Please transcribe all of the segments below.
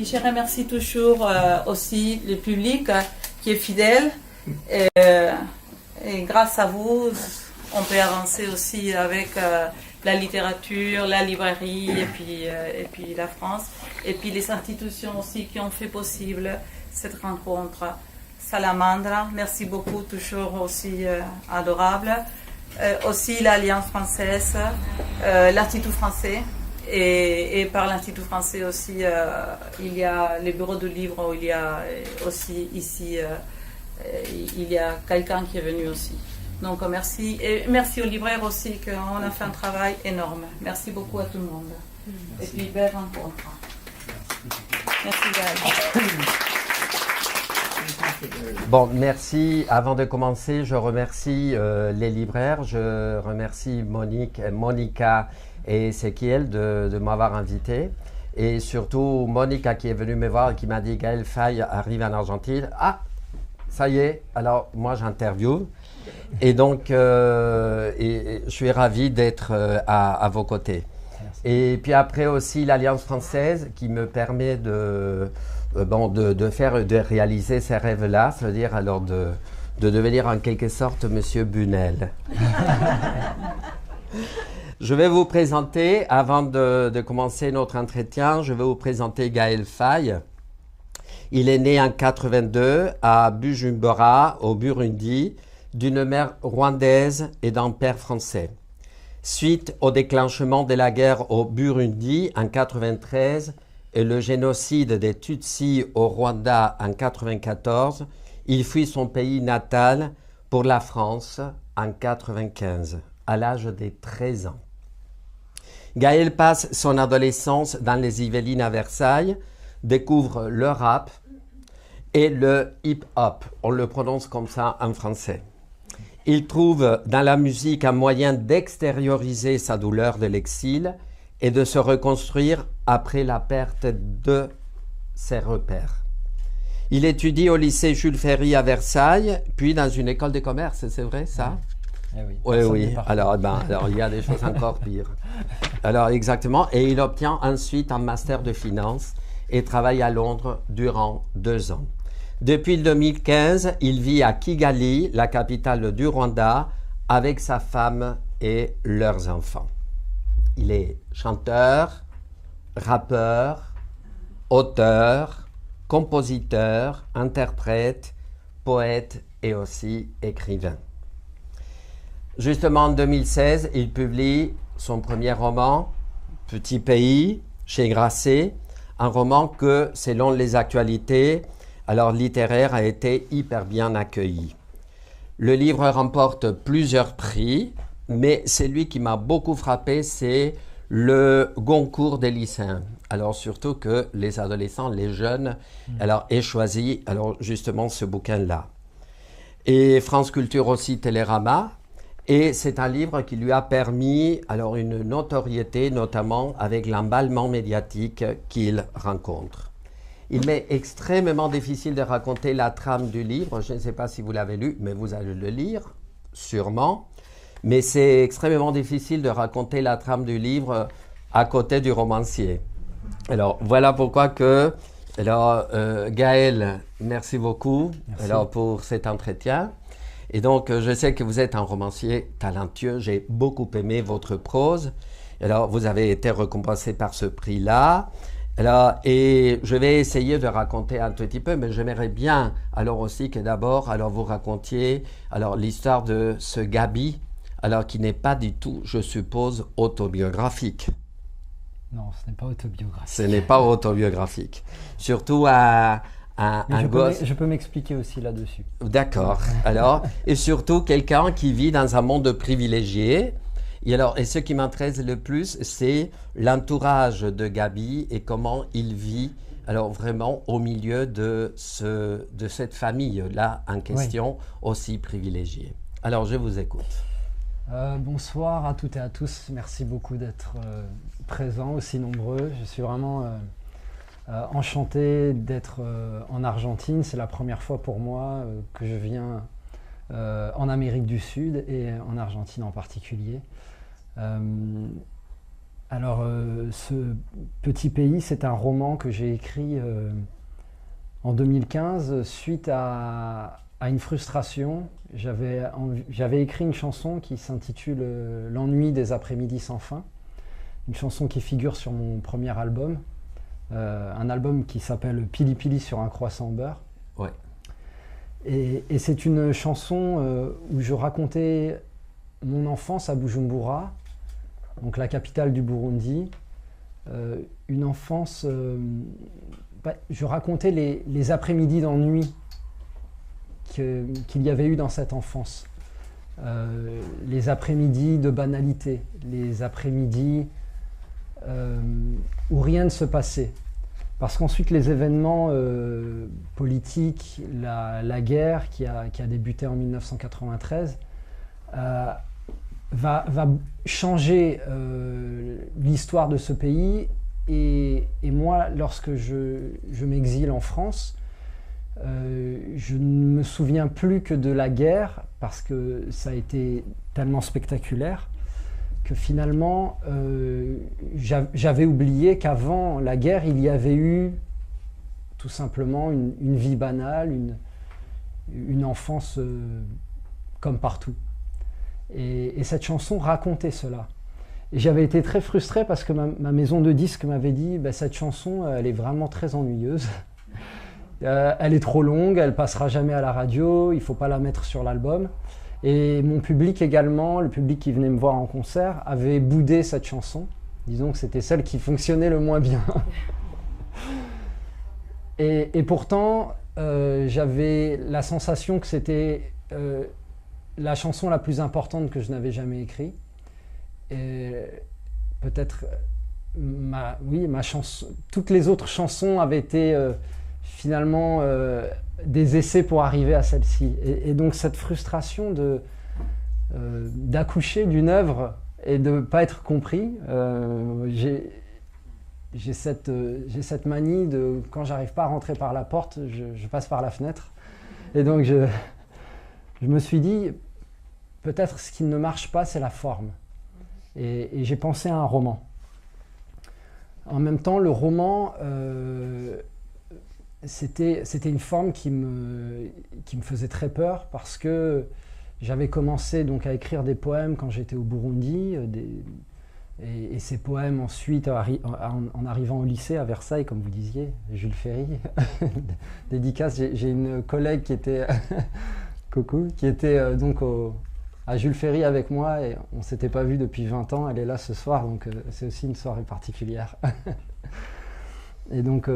puis je remercie toujours aussi le public qui est fidèle. Et grâce à vous, on peut avancer aussi avec la littérature, la librairie et puis la France. Et puis les institutions aussi qui ont fait possible cette rencontre. Salamandra, merci beaucoup, toujours aussi adorable. Aussi l'Alliance française, l'Institut français. Et par l'Institut français aussi, il y a le bureau de livres où il y a aussi ici, il y a quelqu'un qui est venu aussi. Donc merci. Et merci aux libraires aussi, qu'on a fait un travail énorme. Merci beaucoup à tout le monde. Merci. Et puis belle rencontre. Merci Gaël. Bon, merci. Avant de commencer, je remercie les libraires. Je remercie Monica et Ezequiel de m'avoir invité. Et surtout Monica qui est venue me voir et qui m'a dit Gaël Faye arrive en Argentine. Ah, ça y est, alors moi j'interviewe. Et donc, je suis ravi d'être à vos côtés. Merci. Et puis après aussi l'Alliance française qui me permet de réaliser ces rêves-là, c'est-à-dire alors de devenir en quelque sorte Monsieur Bunel. Je vais vous présenter, avant de commencer notre entretien, je vais vous présenter Gaël Faye. Il est né en 82 à Bujumbura, au Burundi, d'une mère rwandaise et d'un père français. Suite au déclenchement de la guerre au Burundi en 93 et le génocide des Tutsis au Rwanda en 94, il fuit son pays natal pour la France en 95, à l'âge de 13 ans. Gaël passe son adolescence dans les Yvelines à Versailles, découvre le rap et le hip-hop, on le prononce comme ça en français. Il trouve dans la musique un moyen d'extérioriser sa douleur de l'exil et de se reconstruire après la perte de ses repères. Il étudie au lycée Jules Ferry à Versailles, puis dans une école de commerce, c'est vrai ça ? Oui, oui. Alors, il y a des choses encore pires. Alors, exactement. Et il obtient ensuite un master de finance et travaille à Londres durant 2 ans. Depuis 2015, il vit à Kigali, la capitale du Rwanda, avec sa femme et leurs enfants. Il est chanteur, rappeur, auteur, compositeur, interprète, poète et aussi écrivain. Justement, en 2016, il publie son premier roman, Petit Pays, chez Grasset, un roman que, selon les actualités, alors littéraire, a été hyper bien accueilli. Le livre remporte plusieurs prix, mais celui qui m'a beaucoup frappé, c'est le Goncourt des lycéens. Alors surtout que les adolescents, les jeunes, alors aient choisi alors justement ce bouquin-là. Et France Culture aussi, Télérama. Et c'est un livre qui lui a permis alors une notoriété, notamment avec l'emballement médiatique qu'il rencontre. Il m'est extrêmement difficile de raconter la trame du livre. Je ne sais pas si vous l'avez lu, mais vous allez le lire, sûrement. Mais c'est extrêmement difficile de raconter la trame du livre à côté du romancier. Alors, voilà pourquoi que... Alors, Gaël, merci beaucoup alors, pour cet entretien. Et donc, je sais que vous êtes un romancier talentueux. J'ai beaucoup aimé votre prose. Alors, vous avez été récompensé par ce prix-là. Alors, et je vais essayer de raconter un tout petit peu, mais j'aimerais bien alors aussi que d'abord, alors vous racontiez alors l'histoire de ce Gabi, alors qui n'est pas du tout, je suppose, autobiographique. Non, ce n'est pas autobiographique. Ce n'est pas autobiographique. Surtout un gosse. Je peux m'expliquer aussi là-dessus. D'accord. Alors, et surtout quelqu'un qui vit dans un monde privilégié. Et ce qui m'intéresse le plus, c'est l'entourage de Gabi et comment il vit alors vraiment au milieu de cette famille-là en question aussi privilégiée. Alors, je vous écoute. Bonsoir à toutes et à tous. Merci beaucoup d'être présents, aussi nombreux. Je suis vraiment enchanté d'être en Argentine. C'est la première fois pour moi que je viens en Amérique du Sud et en Argentine en particulier. Alors, ce petit pays, c'est un roman que j'ai écrit en 2015 suite à une frustration. J'avais écrit une chanson qui s'intitule « L'ennui des après-midi sans fin », une chanson qui figure sur mon premier album, un album qui s'appelle « Pili Pili sur un croissant au beurre ». Ouais. Et c'est une chanson où je racontais mon enfance à Bujumbura, donc la capitale du Burundi, une enfance... je racontais les après-midi d'ennui qu'il y avait eu dans cette enfance. Les après-midi de banalité, les après-midi où rien ne se passait. Parce qu'ensuite les événements politiques, la guerre qui a débuté en 1993, va changer l'histoire de ce pays. Et moi, lorsque je m'exile en France, je ne me souviens plus que de la guerre, parce que ça a été tellement spectaculaire, que finalement, j'avais oublié qu'avant la guerre, il y avait eu tout simplement une vie banale, une enfance comme partout. Et cette chanson racontait cela. Et j'avais été très frustré parce que ma maison de disques m'avait dit bah, cette chanson, elle est vraiment très ennuyeuse. Elle est trop longue, elle passera jamais à la radio, il ne faut pas la mettre sur l'album. Et mon public également, le public qui venait me voir en concert, avait boudé cette chanson. Disons que c'était celle qui fonctionnait le moins bien. Et pourtant, j'avais la sensation que c'était la chanson la plus importante que je n'avais jamais écrite. Et peut-être ma chanson, toutes les autres chansons avaient été finalement des essais pour arriver à celle-ci. Et donc cette frustration d'accoucher d'une œuvre et de ne pas être compris, j'ai cette manie de, quand j'arrive pas à rentrer par la porte, je passe par la fenêtre. Et donc je me suis dit, peut-être ce qui ne marche pas, c'est la forme. Et j'ai pensé à un roman. En même temps, le roman, c'était une forme qui me faisait très peur, parce que j'avais commencé donc à écrire des poèmes quand j'étais au Burundi, et ces poèmes ensuite, en arrivant au lycée à Versailles, comme vous disiez, Jules Ferry, dédicace, j'ai une collègue qui était, coucou, qui était donc à Jules Ferry avec moi, et on ne s'était pas vu depuis 20 ans, elle est là ce soir, donc c'est aussi une soirée particulière. Et donc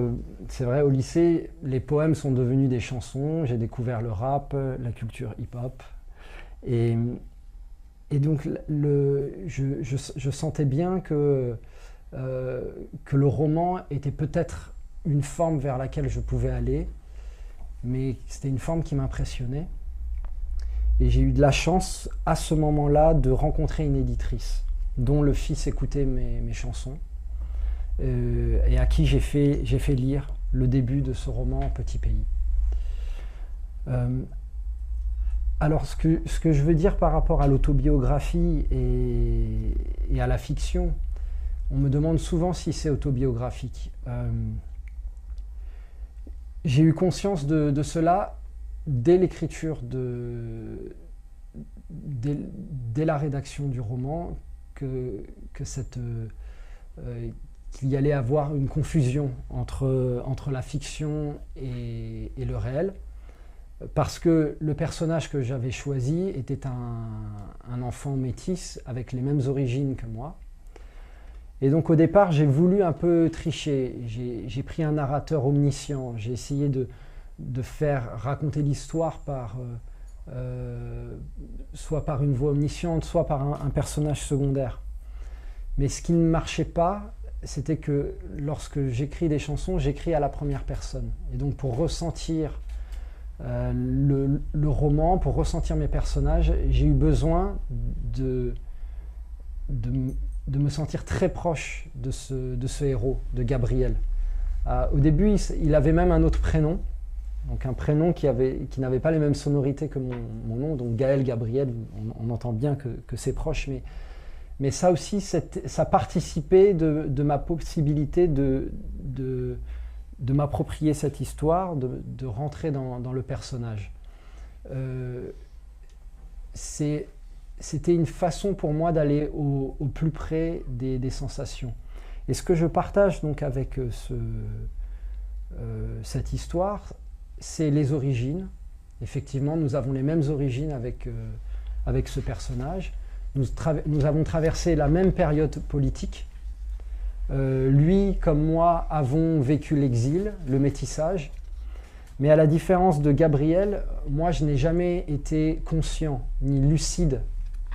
c'est vrai, au lycée, les poèmes sont devenus des chansons, j'ai découvert le rap, la culture hip-hop, et donc je sentais bien que le roman était peut-être une forme vers laquelle je pouvais aller, mais c'était une forme qui m'impressionnait. Et j'ai eu de la chance à ce moment-là de rencontrer une éditrice dont le fils écoutait mes chansons et à qui j'ai fait lire le début de ce roman Petit Pays. Alors ce que je veux dire par rapport à l'autobiographie et à la fiction, on me demande souvent si c'est autobiographique. J'ai eu conscience de cela dès l'écriture, dès la rédaction du roman, qu'il y allait avoir une confusion entre la fiction et le réel, parce que le personnage que j'avais choisi était un enfant métis avec les mêmes origines que moi. Et donc au départ, j'ai voulu un peu tricher. J'ai pris un narrateur omniscient, j'ai essayé de faire raconter l'histoire soit par une voix omnisciente, soit par un personnage secondaire. Mais ce qui ne marchait pas, c'était que lorsque j'écris des chansons, j'écris à la première personne. Et donc pour ressentir le roman, pour ressentir mes personnages, j'ai eu besoin de me sentir très proche de ce héros, de Gabriel. Au début, il avait même un autre prénom, donc un prénom qui n'avait pas les mêmes sonorités que mon nom, donc Gaël Gabriel, on entend bien que c'est proche, mais Mais ça aussi, ça participait de ma possibilité de m'approprier cette histoire, de rentrer dans le personnage. C'était une façon pour moi d'aller au plus près des sensations. Et ce que je partage donc avec cette histoire, c'est les origines. Effectivement, nous avons les mêmes origines avec ce personnage. Nous avons traversé la même période politique. Lui, comme moi, avons vécu l'exil, le métissage. Mais à la différence de Gabriel, moi, je n'ai jamais été conscient ni lucide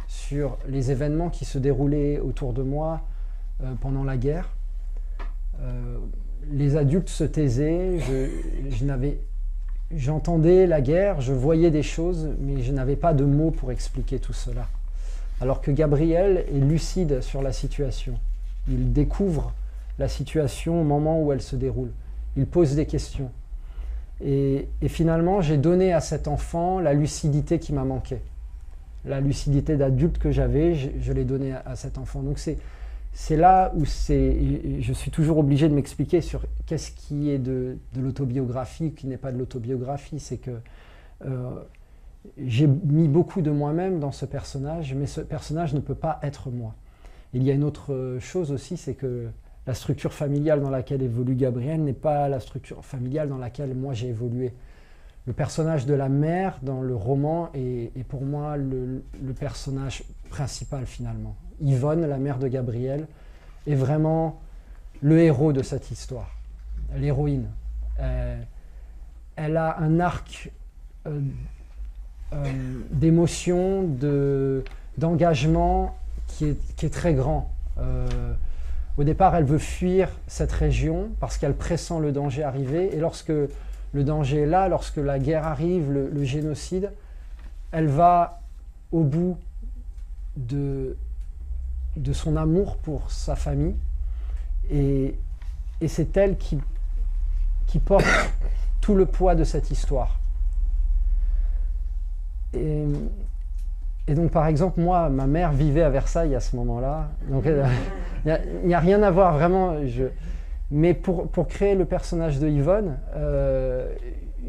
sur les événements qui se déroulaient autour de moi pendant la guerre. Les adultes se taisaient, j'entendais la guerre, je voyais des choses, mais je n'avais pas de mots pour expliquer tout cela. Alors que Gabriel est lucide sur la situation. Il découvre la situation au moment où elle se déroule. Il pose des questions. Et finalement, j'ai donné à cet enfant la lucidité qui m'a manqué. La lucidité d'adulte que j'avais, je l'ai donnée à cet enfant. Donc c'est là où je suis toujours obligé de m'expliquer sur qu'est-ce qui est de l'autobiographie, qui n'est pas de l'autobiographie. C'est que j'ai mis beaucoup de moi-même dans ce personnage, mais ce personnage ne peut pas être moi. Il y a une autre chose aussi, c'est que la structure familiale dans laquelle évolue Gabriel n'est pas la structure familiale dans laquelle moi j'ai évolué. Le personnage de la mère dans le roman est pour moi le personnage principal finalement. Yvonne, la mère de Gabriel, est vraiment le héros de cette histoire, l'héroïne. Elle a un arc d'émotion, d'engagement qui est très grand. Au départ, elle veut fuir cette région parce qu'elle pressent le danger arriver. Et lorsque le danger est là, lorsque la guerre arrive, le génocide, elle va au bout de son amour pour sa famille. Et c'est elle qui porte tout le poids de cette histoire. Et donc, par exemple, moi, ma mère vivait à Versailles à ce moment-là. Donc, il n'y a rien à voir, vraiment. Mais pour créer le personnage de Yvonne,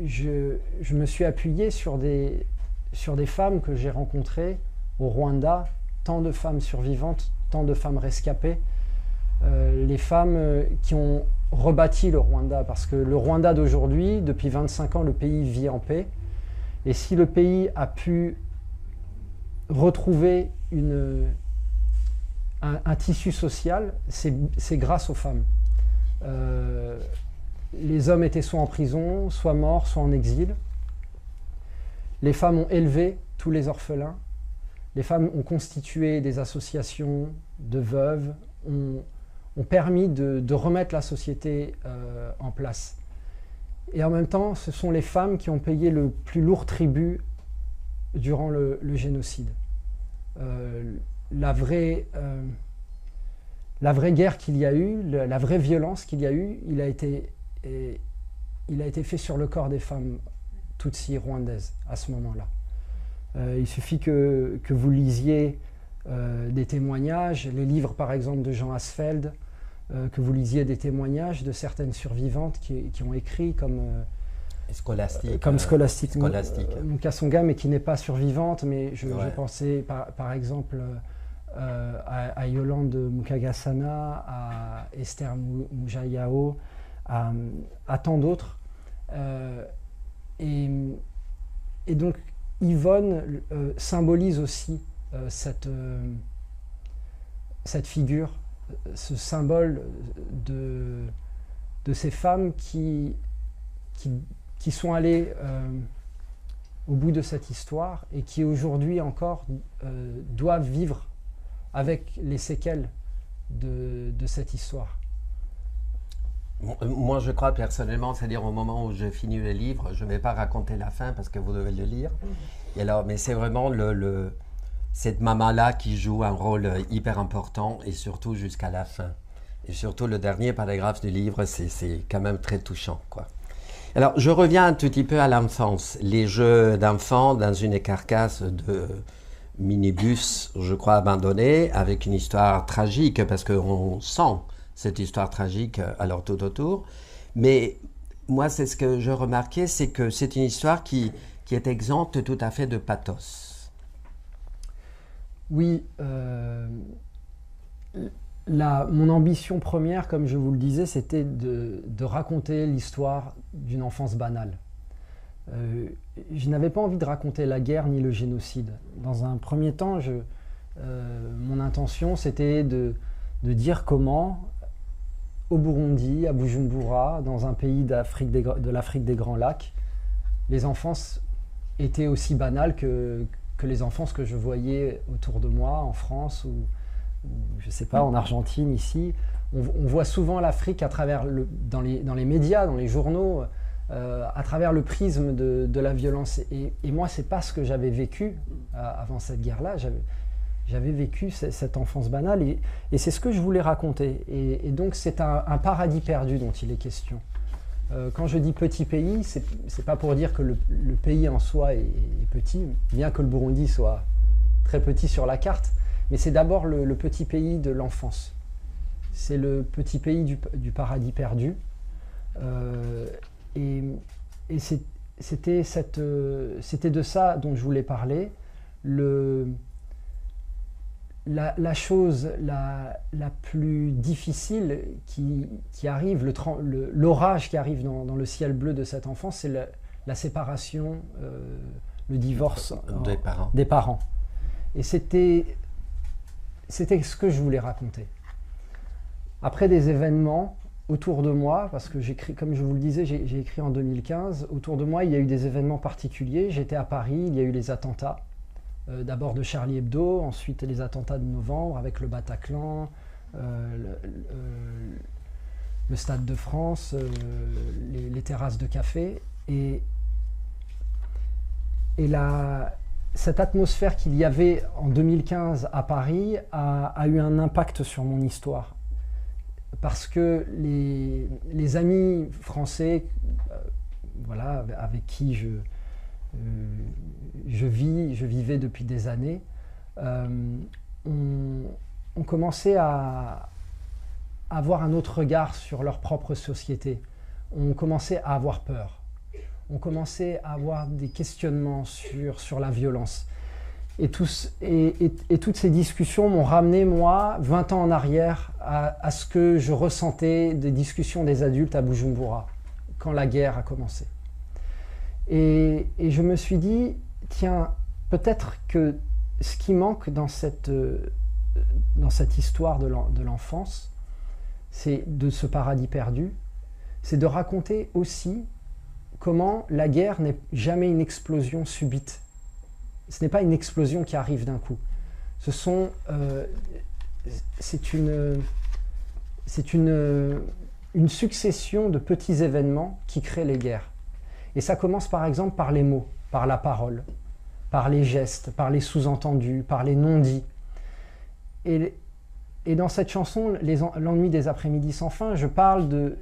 je me suis appuyé sur des femmes que j'ai rencontrées au Rwanda, tant de femmes survivantes, tant de femmes rescapées, les femmes qui ont rebâti le Rwanda. Parce que le Rwanda d'aujourd'hui, depuis 25 ans, le pays vit en paix. Et si le pays a pu retrouver un tissu social, c'est grâce aux femmes. Les hommes étaient soit en prison, soit morts, soit en exil. Les femmes ont élevé tous les orphelins. Les femmes ont constitué des associations de veuves, ont permis de remettre la société en place. Et en même temps, ce sont les femmes qui ont payé le plus lourd tribut durant le génocide. La vraie guerre qu'il y a eu, la vraie violence qu'il y a eu, il a été fait sur le corps des femmes tutsi rwandaises à ce moment-là. Il suffit que vous lisiez des témoignages, les livres par exemple de Jean Asfeld, que vous lisiez des témoignages de certaines survivantes qui ont écrit comme Scholastique. Mukasonga, mais qui n'est pas survivante, mais je pensais par exemple à Yolande Mukagasana, à Esther Mujayao, à tant d'autres. Et donc Yvonne symbolise aussi cette figure, ce symbole de ces femmes qui sont allées au bout de cette histoire et qui aujourd'hui encore doivent vivre avec les séquelles de cette histoire. Moi, je crois personnellement, c'est-à-dire au moment où j'ai fini le livre, je ne vais pas raconter la fin parce que vous devez le lire. Et alors, mais c'est vraiment cette maman-là qui joue un rôle hyper important et surtout jusqu'à la fin. Et surtout le dernier paragraphe du livre, c'est quand même très touchant, quoi. Alors, je reviens un tout petit peu à l'enfance. Les jeux d'enfants dans une carcasse minibus, je crois, abandonné, avec une histoire tragique, parce qu'on sent cette histoire tragique alors tout autour. Mais moi, c'est ce que je remarquais, c'est que c'est une histoire qui est exempte tout à fait de pathos. Oui, mon ambition première, comme je vous le disais, c'était de raconter l'histoire d'une enfance banale. Je n'avais pas envie de raconter la guerre ni le génocide. Dans un premier temps, mon intention, c'était de dire comment, au Burundi, à Bujumbura, dans un pays de l'Afrique des Grands Lacs, les enfances étaient aussi banales que les enfances que je voyais autour de moi, en France ou je ne sais pas, en Argentine, ici. On voit souvent l'Afrique dans les médias, dans les journaux, à travers le prisme de la violence. Et moi, ce n'est pas ce que j'avais vécu avant cette guerre-là. J'avais vécu cette enfance banale et c'est ce que je voulais raconter. Et donc, c'est un paradis perdu dont il est question. Quand je dis petit pays, ce n'est pas pour dire que le pays en soi est petit, bien que le Burundi soit très petit sur la carte, mais c'est d'abord le petit pays de l'enfance. C'est le petit pays du paradis perdu. Et c'était de ça dont je voulais parler. La chose la plus difficile qui arrive, l'orage qui arrive dans le ciel bleu de cette enfance, c'est la séparation, le divorce des parents. Et c'était ce que je voulais raconter. Après des événements autour de moi, parce que j'écris, comme je vous le disais, j'ai écrit en 2015, autour de moi il y a eu des événements particuliers. J'étais à Paris, il y a eu les attentats. D'abord de Charlie Hebdo, ensuite les attentats de novembre avec le Bataclan, le Stade de France, les terrasses de café. Et cette atmosphère qu'il y avait en 2015 à Paris a eu un impact sur mon histoire. Parce que les amis français, voilà, avec qui je vivais depuis des années, ont commencé à avoir un autre regard sur leur propre société. On commençait à avoir peur. On commençait à avoir des questionnements sur la violence. Et toutes ces discussions m'ont ramené, moi, 20 ans en arrière, à ce que je ressentais des discussions des adultes à Bujumbura, quand la guerre a commencé. Et je me suis dit, tiens, peut-être que ce qui manque dans cette histoire de l'enfance, c'est de ce paradis perdu, c'est de raconter aussi comment la guerre n'est jamais une explosion subite. Ce n'est pas une explosion qui arrive d'un coup. C'est une succession de petits événements qui créent les guerres. Et ça commence par exemple par les mots, par la parole, par les gestes, par les sous-entendus, par les non-dits. Et dans cette chanson, L'ennui des après-midi sans fin, je parle de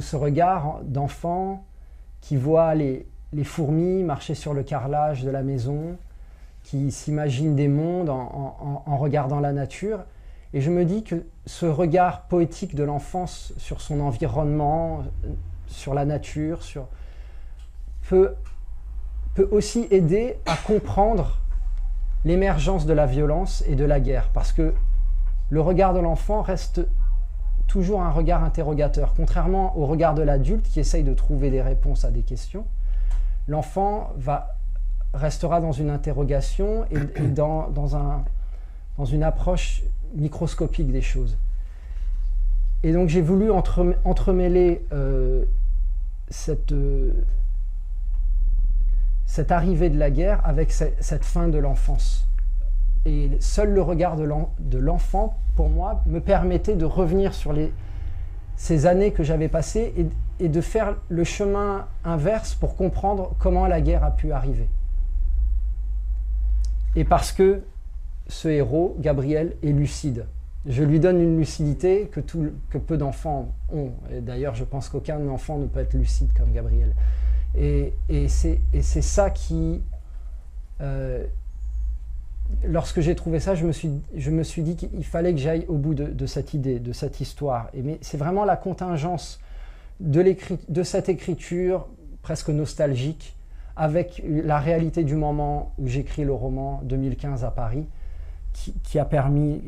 ce regard d'enfant qui voit les fourmis marcher sur le carrelage de la maison, qui s'imagine des mondes en regardant la nature. Et je me dis que ce regard poétique de l'enfance sur son environnement, sur la nature, peut aussi aider à comprendre l'émergence de la violence et de la guerre. Parce que le regard de l'enfant reste toujours un regard interrogateur. Contrairement au regard de l'adulte qui essaye de trouver des réponses à des questions, l'enfant restera dans une interrogation et dans une approche microscopique des choses. Et donc j'ai voulu entremêler cette arrivée de la guerre avec cette fin de l'enfance. Et seul le regard de l'enfant, pour moi, me permettait de revenir sur ces années que j'avais passées et de faire le chemin inverse pour comprendre comment la guerre a pu arriver. Et parce que ce héros, Gabriel, est lucide. Je lui donne une lucidité que peu d'enfants ont. Et d'ailleurs, je pense qu'aucun enfant ne peut être lucide comme Gabriel. Et c'est ça qui lorsque j'ai trouvé ça, je me suis dit qu'il fallait que j'aille au bout de cette idée, de cette histoire. Mais c'est vraiment la contingence de cette écriture presque nostalgique avec la réalité du moment où j'écris le roman 2015 à Paris qui a permis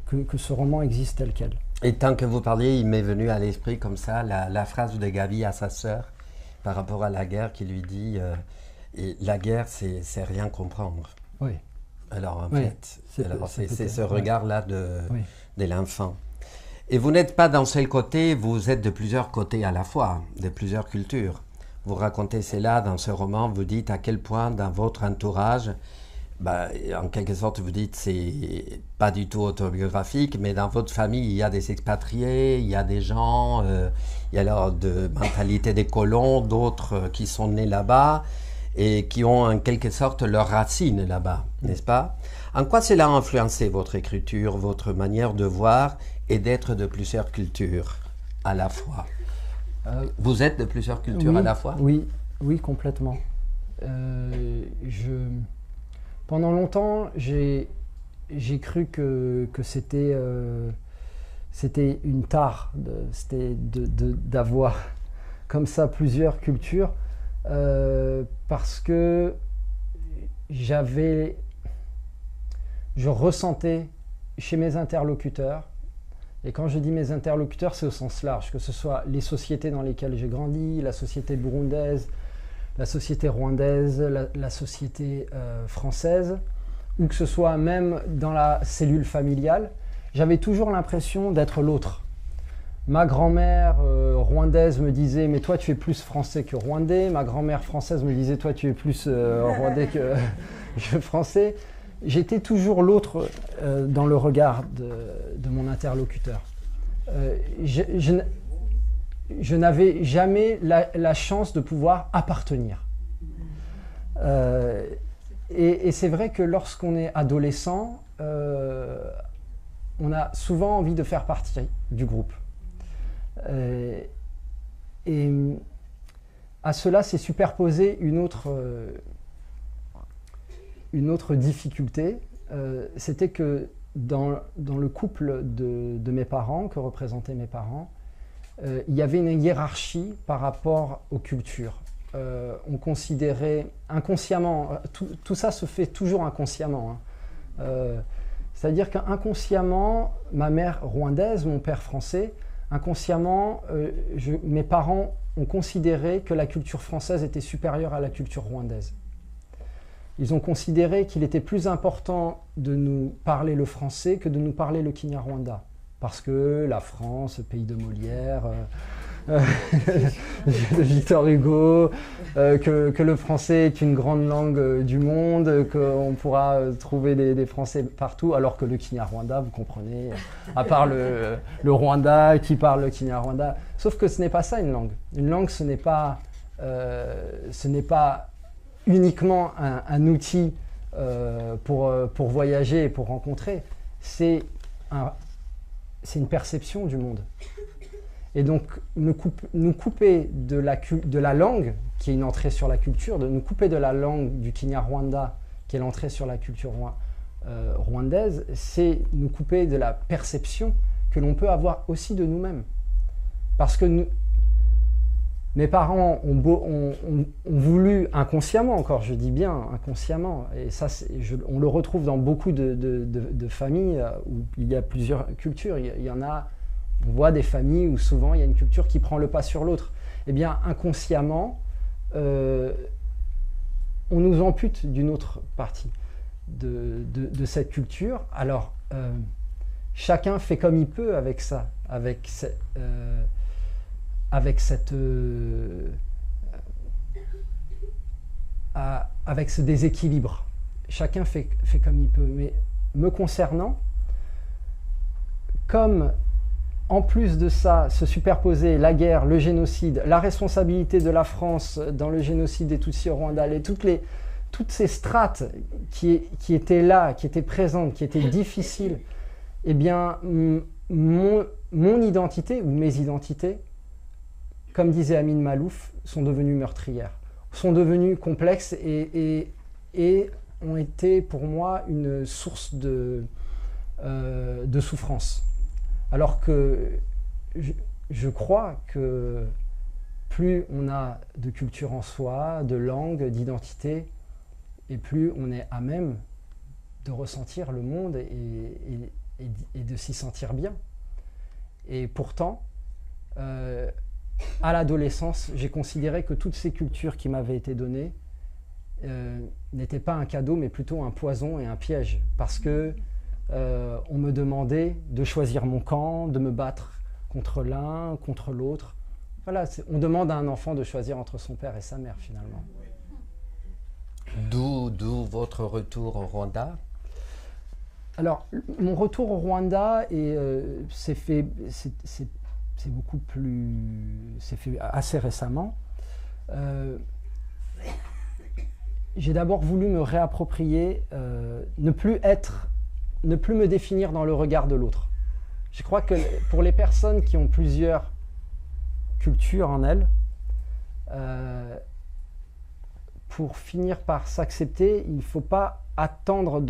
que ce roman existe tel quel. Et tant que vous parliez, il m'est venu à l'esprit comme ça la phrase de Gavi à sa sœur par rapport à la guerre qui lui dit et la guerre, c'est rien comprendre. Oui. Alors, en Oui, fait, c'est ce regard-là Oui. de l'enfant. Et vous n'êtes pas d'un seul côté, vous êtes de plusieurs côtés à la fois, de plusieurs cultures. Vous racontez cela dans ce roman, vous dites à quel point dans votre entourage, en quelque sorte, vous dites c'est pas du tout autobiographique, mais dans votre famille, il y a des expatriés, il y a des gens, il y a alors de mentalité des colons, d'autres qui sont nés là-bas et qui ont en quelque sorte leurs racines là-bas, n'est-ce pas? En quoi cela a influencé votre écriture, votre manière de voir et d'être de plusieurs cultures à la fois? Vous êtes de plusieurs cultures oui, à la fois? Oui, complètement. Pendant longtemps, j'ai cru que c'était une tare, d'avoir comme ça plusieurs cultures, parce que je ressentais chez mes interlocuteurs, et quand je dis mes interlocuteurs, c'est au sens large, que ce soit les sociétés dans lesquelles j'ai grandi, la société burundaise, la société rwandaise, la société française, ou que ce soit même dans la cellule familiale, j'avais toujours l'impression d'être l'autre. Ma grand-mère rwandaise me disait « mais toi tu es plus français que rwandais », ma grand-mère française me disait « toi tu es plus rwandais que français ». J'étais toujours l'autre dans le regard de mon interlocuteur. Je n'avais jamais la chance de pouvoir appartenir. Et c'est vrai que lorsqu'on est adolescent, on a souvent envie de faire partie du groupe. Et à cela s'est superposée une autre difficulté, c'était que dans le couple de mes parents, que représentaient mes parents, il y avait une hiérarchie par rapport aux cultures. On considérait inconsciemment, tout ça se fait toujours inconsciemment, hein. C'est-à-dire qu'inconsciemment, ma mère rwandaise, mon père français, inconsciemment, mes parents ont considéré que la culture française était supérieure à la culture rwandaise. Ils ont considéré qu'il était plus important de nous parler le français que de nous parler le Kinyarwanda. Parce que la France, pays de Molière, de Victor Hugo, que le français est une grande langue du monde, qu'on pourra trouver des Français partout, alors que le Kinyarwanda, vous comprenez, à part le Rwanda qui parle le Kinyarwanda. Sauf que ce n'est pas ça une langue. Une langue, ce n'est pas uniquement un outil pour voyager et pour rencontrer. C'est une perception du monde. Et donc, nous couper de la langue, qui est une entrée sur la culture, de nous couper de la langue du Kinyarwanda, qui est l'entrée sur la culture rwandaise, c'est nous couper de la perception que l'on peut avoir aussi de nous-mêmes. Parce que mes parents ont voulu inconsciemment, encore je dis bien inconsciemment, et ça on le retrouve dans beaucoup de familles où il y a plusieurs cultures. Il y en a, on voit des familles où souvent il y a une culture qui prend le pas sur l'autre. Eh bien inconsciemment, on nous ampute d'une autre partie de cette culture. Alors chacun fait comme il peut avec ça, avec ce déséquilibre. Chacun fait comme il peut. Mais me concernant, comme en plus de ça se superposaient la guerre, le génocide, la responsabilité de la France dans le génocide des Tutsis au Rwanda, toutes ces strates qui étaient là, qui étaient présentes, qui étaient difficiles, eh bien, mon identité ou mes identités, comme disait Amin Malouf, sont devenues meurtrières, sont devenues complexes et ont été pour moi une source de souffrance. Alors que je crois que plus on a de culture en soi, de langue, d'identité, et plus on est à même de ressentir le monde et de s'y sentir bien. Et pourtant, à l'adolescence, j'ai considéré que toutes ces cultures qui m'avaient été données n'étaient pas un cadeau, mais plutôt un poison et un piège. Parce que on me demandait de choisir mon camp, de me battre contre l'un, contre l'autre. Voilà, on demande à un enfant de choisir entre son père et sa mère, finalement. D'où votre retour au Rwanda? Alors, mon retour au Rwanda c'est fait assez récemment. J'ai d'abord voulu me réapproprier, ne plus me définir dans le regard de l'autre. Je crois que pour les personnes qui ont plusieurs cultures en elles, pour finir par s'accepter, il ne faut pas attendre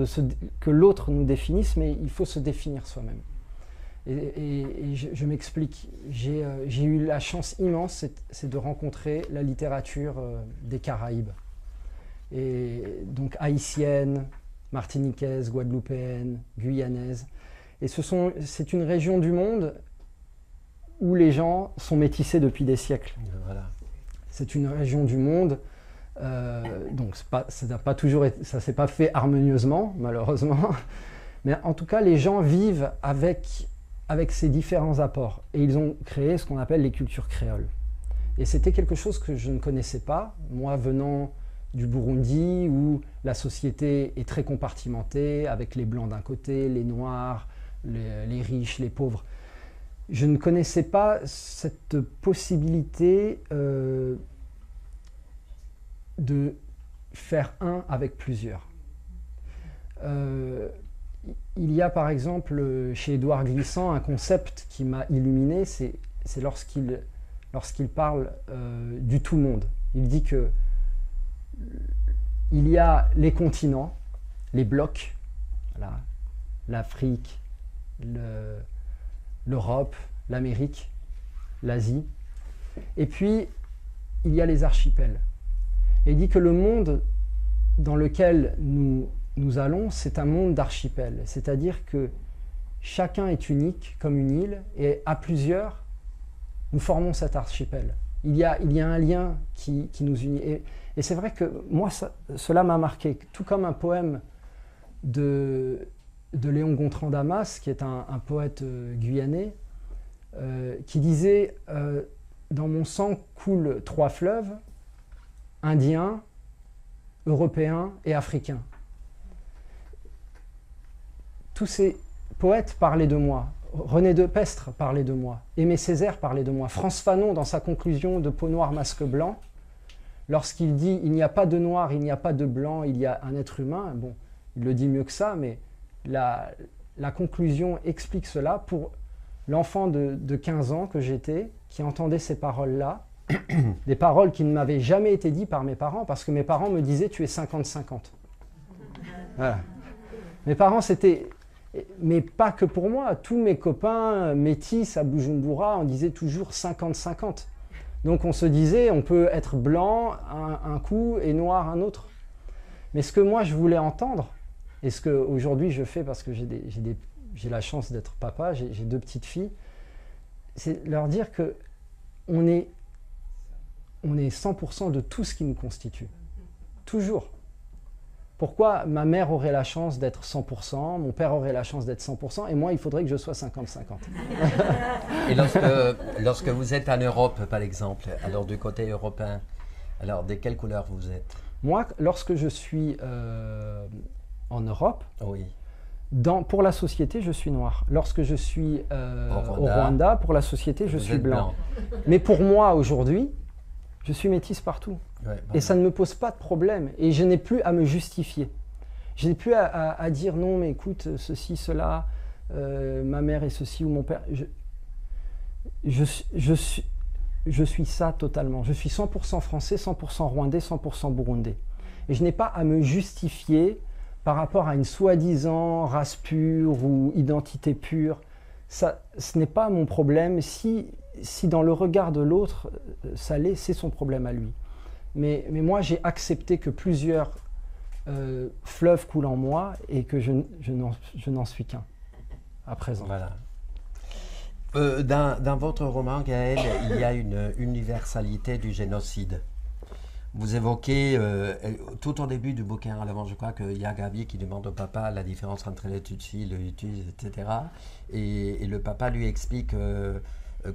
que l'autre nous définisse, mais il faut se définir soi-même. Et je m'explique. J'ai eu la chance immense, c'est de rencontrer la littérature des Caraïbes. Et donc haïtienne, martiniquaise, guadeloupéenne, guyanaise. Et c'est une région du monde où les gens sont métissés depuis des siècles. Voilà. C'est une région du monde, donc ça s'est pas fait harmonieusement, malheureusement. Mais en tout cas, les gens vivent avec ces différents apports. Et ils ont créé ce qu'on appelle les cultures créoles. Et c'était quelque chose que je ne connaissais pas, moi venant du Burundi, où la société est très compartimentée, avec les blancs d'un côté, les noirs, les riches, les pauvres. Je ne connaissais pas cette possibilité de faire un avec plusieurs. Il y a par exemple chez Édouard Glissant un concept qui m'a illuminé, c'est lorsqu'il parle du tout monde. Il dit que il y a les continents, les blocs, voilà, l'Afrique, l'Europe, l'Amérique, l'Asie, et puis il y a les archipels. Et il dit que le monde dans lequel nous allons, c'est un monde d'archipels, c'est-à-dire que chacun est unique comme une île, et à plusieurs, nous formons cet archipel. Il y a un lien qui nous unit. Et c'est vrai que moi, cela m'a marqué, tout comme un poème de Léon Gontran Damas, qui est un poète guyanais, qui disait dans mon sang coulent 3 fleuves, indiens, européens et africains. Tous ces poètes parlaient de moi. René Depestre parlait de moi. Aimé Césaire parlait de moi. Frantz Fanon, dans sa conclusion de Peau noire, masque blanc, lorsqu'il dit « il n'y a pas de noir, il n'y a pas de blanc, il y a un être humain », bon, il le dit mieux que ça, mais la conclusion explique cela pour l'enfant de 15 ans que j'étais, qui entendait ces paroles-là, des paroles qui ne m'avaient jamais été dites par mes parents, parce que mes parents me disaient « tu es 50-50 ». Voilà. Mes parents, c'était... Mais pas que pour moi, tous mes copains métis à Bujumbura, on disait toujours 50-50. Donc on se disait, on peut être blanc un coup et noir un autre. Mais ce que moi je voulais entendre, et ce qu'aujourd'hui je fais parce que j'ai la chance d'être papa, j'ai 2 petites filles, c'est leur dire que on est 100% de tout ce qui nous constitue. Toujours. Pourquoi ma mère aurait la chance d'être 100%, mon père aurait la chance d'être 100%, et moi, il faudrait que je sois 50-50. Et lorsque vous êtes en Europe, par exemple, alors du côté européen, alors de quelle couleur vous êtes? Moi, lorsque je suis en Europe, oui. Pour la société, je suis noir. Lorsque je suis au Rwanda, pour la société, je suis blanc. Mais pour moi, aujourd'hui, je suis métisse partout. Ouais, et ça ne me pose pas de problème. Et je n'ai plus à me justifier. Je n'ai plus à dire non, mais écoute, ceci, cela, ma mère est ceci ou mon père. Je suis ça totalement. Je suis 100% français, 100% rwandais, 100% burundais. Et je n'ai pas à me justifier par rapport à une soi-disant race pure ou identité pure. Ça, ce n'est pas mon problème. Si dans le regard de l'autre, ça l'est, c'est son problème à lui. Mais moi, j'ai accepté que plusieurs fleuves coulent en moi et que je n'en suis qu'un à présent. Voilà. Dans votre roman, Gaël, il y a une universalité du génocide. Vous évoquez, tout au début du bouquin, avant je crois qu'il y a Gabi qui demande au papa la différence entre les Tutsis, le Hutus, etc. Et le papa lui explique que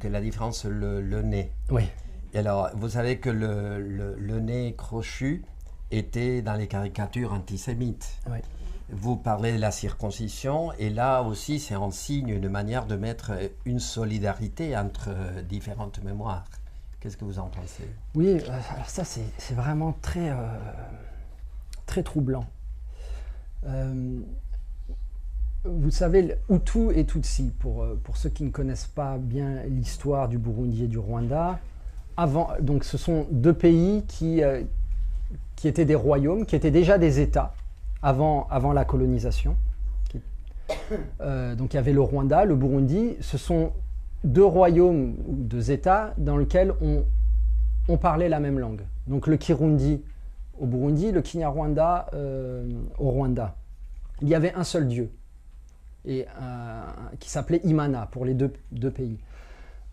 la différence, c'est le nez. Oui. Et alors, vous savez que le nez crochu était dans les caricatures antisémites. Oui. Vous parlez de la circoncision, et là aussi, c'est un signe, une manière de mettre une solidarité entre différentes mémoires. Qu'est-ce que vous en pensez? Oui, alors ça, c'est vraiment très, très troublant. Vous savez, Hutu et Tutsi, pour ceux qui ne connaissent pas bien l'histoire du Burundi et du Rwanda, donc ce sont deux pays qui étaient des royaumes, qui étaient déjà des États avant la colonisation. Donc il y avait le Rwanda, le Burundi. Ce sont deux royaumes ou deux États dans lesquels on parlait la même langue. Donc le Kirundi au Burundi, le Kinyarwanda au Rwanda. Il y avait un seul dieu qui s'appelait Imana pour les deux pays.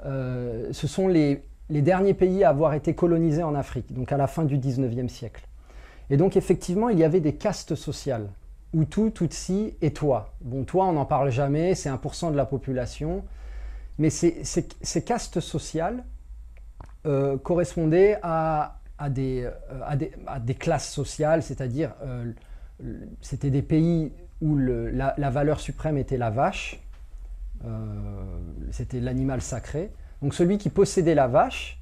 Ce sont les derniers pays à avoir été colonisés en Afrique, donc à la fin du 19e siècle. Et donc effectivement, il y avait des castes sociales. Hutu, Tutsi et toi. Bon, toi, on n'en parle jamais, c'est 1% de la population. Mais ces castes sociales correspondaient à des classes sociales, c'est-à-dire c'était des pays où la valeur suprême était la vache, c'était l'animal sacré. Donc celui qui possédait la vache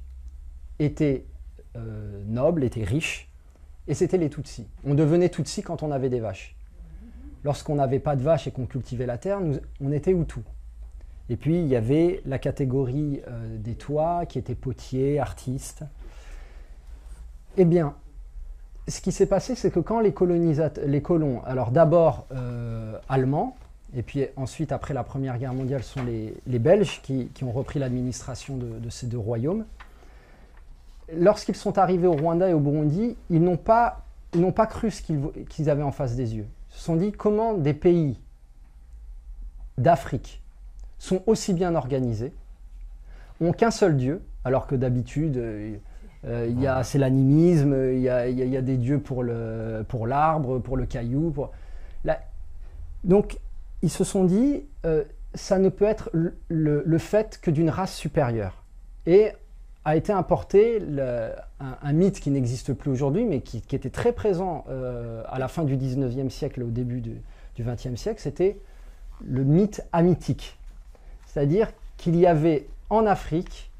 était noble, était riche, et c'était les Tutsis. On devenait Tutsi quand on avait des vaches. Lorsqu'on n'avait pas de vaches et qu'on cultivait la terre, on était Hutu. Et puis il y avait la catégorie des Twa qui étaient potiers, artistes. Eh bien, ce qui s'est passé, c'est que quand les colons, alors d'abord allemands, et puis ensuite, après la Première Guerre mondiale, ce sont les Belges qui ont repris l'administration de ces deux royaumes. Lorsqu'ils sont arrivés au Rwanda et au Burundi, ils n'ont pas cru ce qu'ils avaient en face des yeux. Ils se sont dit comment des pays d'Afrique sont aussi bien organisés, ont qu'un seul dieu, alors que d'habitude, c'est l'animisme, il y a des dieux pour l'arbre, pour le caillou. Donc, ils se sont dit, ça ne peut être le fait que d'une race supérieure. Et a été importé un mythe qui n'existe plus aujourd'hui, mais qui était très présent à la fin du 19e siècle et au début du 20e siècle, c'était le mythe hamitique. C'est-à-dire qu'il y avait en Afrique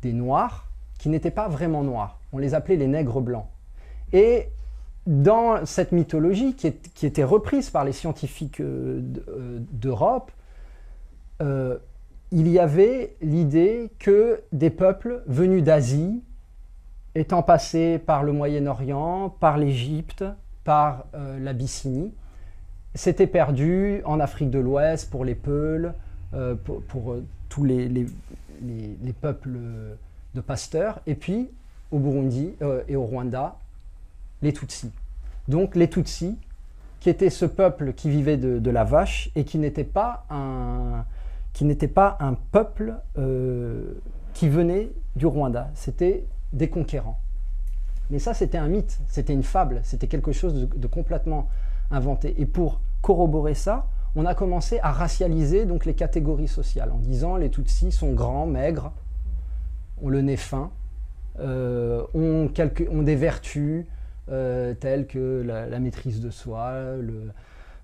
des Noirs qui n'étaient pas vraiment noirs. On les appelait les nègres blancs. Et dans cette mythologie qui était reprise par les scientifiques d'Europe, il y avait l'idée que des peuples venus d'Asie, étant passés par le Moyen-Orient, par l'Égypte, par l'Abyssinie, s'étaient perdus en Afrique de l'Ouest pour les Peuls, pour tous les peuples de pasteurs, et puis au Burundi et au Rwanda, les Tutsis. Donc les Tutsis, qui étaient ce peuple qui vivait de la vache et qui n'était pas un peuple qui venait du Rwanda, c'était des conquérants. Mais ça, c'était un mythe, c'était une fable, c'était quelque chose de complètement inventé. Et pour corroborer ça, on a commencé à racialiser donc les catégories sociales en disant les Tutsis sont grands, maigres, ont le nez fin, ont des vertus telles que la maîtrise de soi,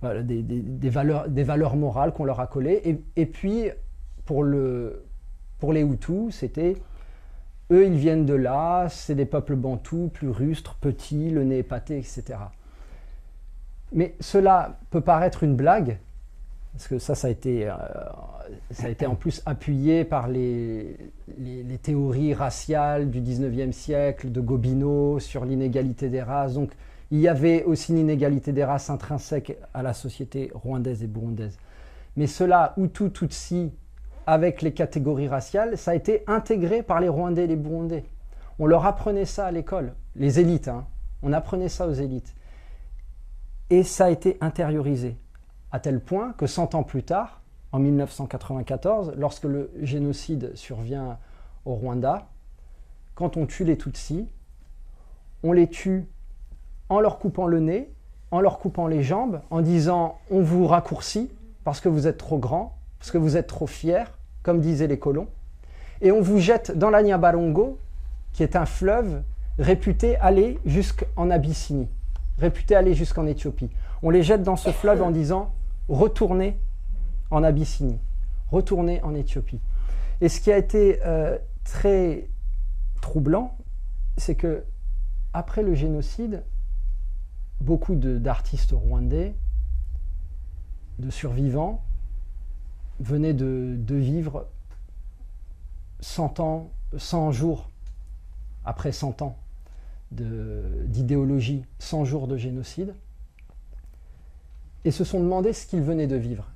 des valeurs morales qu'on leur a collées. Et puis, pour les Hutus, c'était eux, ils viennent de là, c'est des peuples bantous, plus rustres, petits, le nez épaté, etc. Mais cela peut paraître une blague, parce que ça a été en plus appuyé par les théories raciales du 19e siècle, de Gobineau, sur l'inégalité des races. Donc, il y avait aussi une inégalité des races intrinsèque à la société rwandaise et burundaise. Mais cela, Hutu, Tutsi, avec les catégories raciales, ça a été intégré par les Rwandais et les Burundais. On leur apprenait ça à l'école, les élites, hein. On apprenait ça aux élites. Et ça a été intériorisé, à tel point que 100 ans plus tard, en 1994, lorsque le génocide survient au Rwanda, quand on tue les Tutsis, on les tue en leur coupant le nez, en leur coupant les jambes, en disant « on vous raccourcit parce que vous êtes trop grand, parce que vous êtes trop fiers », comme disaient les colons, et on vous jette dans la Nyabarongo, qui est un fleuve réputé aller jusqu'en Abyssinie, réputé aller jusqu'en Éthiopie. On les jette dans ce fleuve en disant « retournez en Abyssinie, retournez en Éthiopie ». Et ce qui a été très troublant, c'est que après le génocide, beaucoup d'artistes rwandais, de survivants, venaient de vivre 100 jours, après 100 ans d'idéologie, 100 jours de génocide, et se sont demandé ce qu'ils venaient de vivre.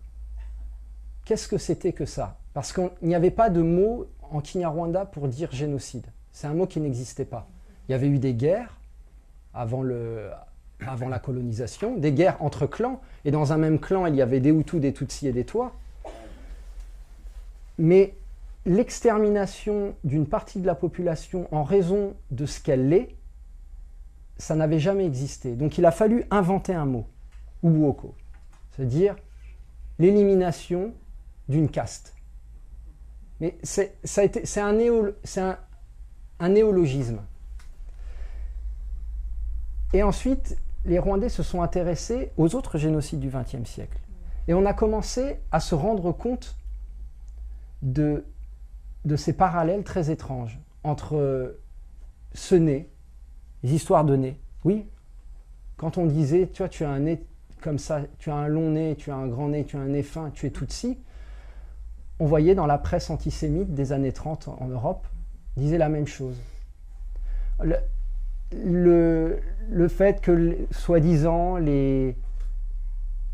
Qu'est-ce que c'était que ça? Parce qu'il n'y avait pas de mot en Kinyarwanda pour dire génocide. C'est un mot qui n'existait pas. Il y avait eu des guerres avant la colonisation, des guerres entre clans, et dans un même clan, il y avait des Hutus, des Tutsis et des Twa. Mais l'extermination d'une partie de la population en raison de ce qu'elle est, ça n'avait jamais existé. Donc il a fallu inventer un mot, Ubuoko, c'est-à-dire l'élimination d'une caste. Mais c'est un néologisme. Et ensuite, les Rwandais se sont intéressés aux autres génocides du XXe siècle. Et on a commencé à se rendre compte de ces parallèles très étranges entre ce nez, les histoires de nez. Oui, quand on disait, tu vois, tu as un nez comme ça, tu as un long nez, tu as un grand nez, tu as un nez fin, tu es Tutsi, on voyait dans la presse antisémite des années 30 en Europe, disait la même chose. Le fait que, soi-disant, il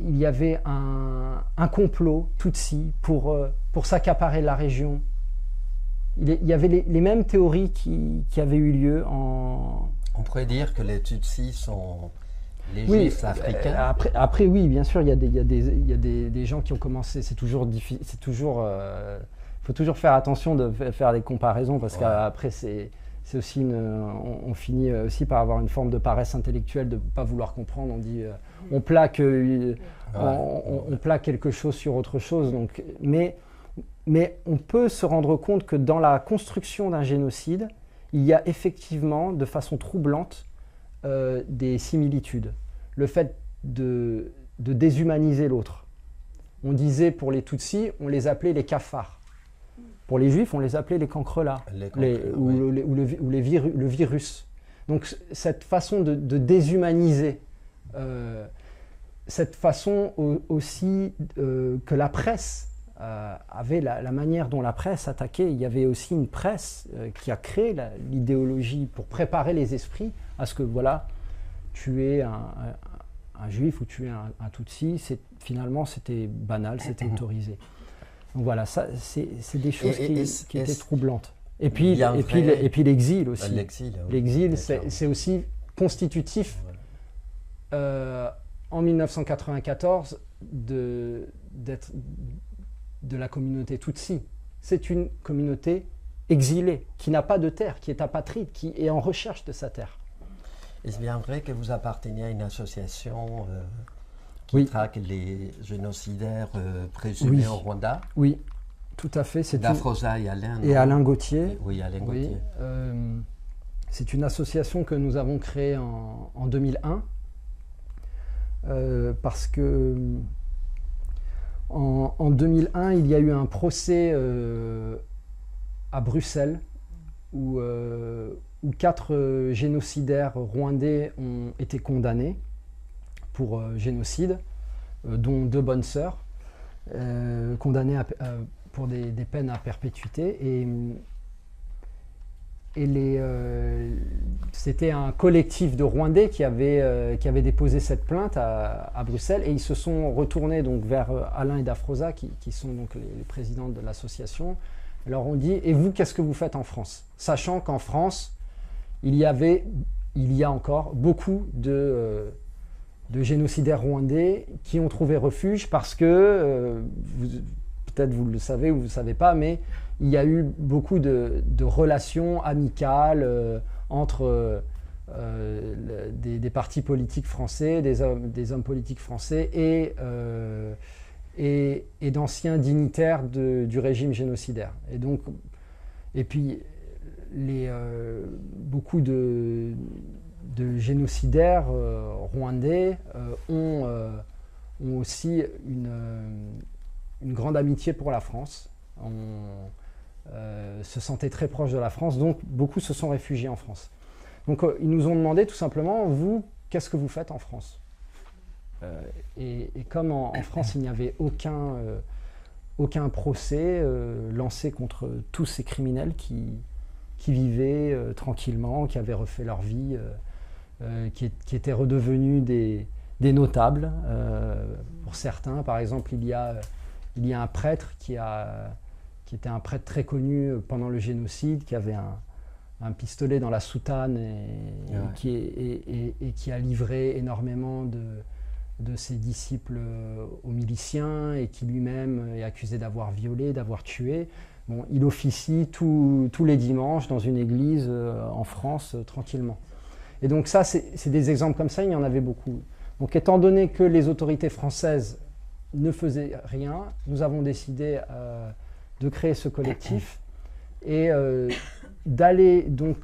y avait un complot Tutsi pour s'accaparer la région. Il y avait les mêmes théories qui avaient eu lieu en... On pourrait dire que les Tutsis sont les Juifs africains. Après, oui, bien sûr, il y a des gens qui ont commencé. C'est toujours difficile. Il faut toujours faire attention de faire des comparaisons parce qu'après, c'est aussi on finit aussi par avoir une forme de paresse intellectuelle de ne pas vouloir comprendre. On dit, on plaque quelque chose sur autre chose. Donc, mais on peut se rendre compte que dans la construction d'un génocide, il y a effectivement, de façon troublante, des similitudes. Le fait de déshumaniser l'autre. On disait pour les Tutsis, on les appelait les cafards. Pour les Juifs, on les appelait les cancrelats, le virus. Donc cette façon de déshumaniser, cette façon aussi que la presse avait la manière dont la presse attaquait. Il y avait aussi une presse qui a créé l'idéologie pour préparer les esprits à ce que, voilà, tuer un juif ou tuer un Tutsi, finalement c'était banal, c'était autorisé. Donc voilà, ça, c'est des choses qui étaient troublantes. Et puis l'exil aussi. L'exil, c'est aussi constitutif en 1994 de la communauté Tutsi. C'est une communauté exilée, qui n'a pas de terre, qui est apatride, qui est en recherche de sa terre. Est-ce bien vrai que vous appartenez à une association qui traque les génocidaires présumés au Rwanda? Oui, tout à fait. D'Afrosa et Alain. Et Alain Gauthier. Oui, Alain Gauthier. C'est une association que nous avons créée en 2001 parce que en 2001, il y a eu un procès à Bruxelles où 4 génocidaires rwandais ont été condamnés pour génocide, dont 2 bonnes sœurs. condamnés pour des peines à perpétuité. C'était un collectif de Rwandais qui avait déposé cette plainte à Bruxelles, et ils se sont retournés donc vers Alain et Dafrosa, qui sont donc les présidents de l'association. Alors on dit, et vous, qu'est-ce que vous faites en France? Sachant qu'en France, il y a encore beaucoup de génocidaires rwandais qui ont trouvé refuge parce que, peut-être vous le savez ou vous ne le savez pas, mais il y a eu beaucoup de relations amicales entre des partis politiques français, des hommes politiques français et d'anciens dignitaires du régime génocidaire. Et puis, beaucoup de génocidaires rwandais ont aussi une grande amitié pour la France. Se sentaient très proches de la France, donc beaucoup se sont réfugiés en France. Donc ils nous ont demandé tout simplement, vous, qu'est-ce que vous faites en France? Et comme en France il n'y avait aucun procès lancé contre tous ces criminels qui vivaient tranquillement, qui avaient refait leur vie, qui étaient redevenus des notables. Pour certains, par exemple, il y a un prêtre qui était un prêtre très connu pendant le génocide, qui avait un pistolet dans la soutane et qui a livré énormément de ses disciples aux miliciens, et qui lui-même est accusé d'avoir violé, d'avoir tué. Bon, il officie tous les dimanches dans une église en France, tranquillement. Et donc ça, c'est des exemples comme ça, il y en avait beaucoup. Donc étant donné que les autorités françaises ne faisaient rien, nous avons décidé de créer ce collectif et d'aller donc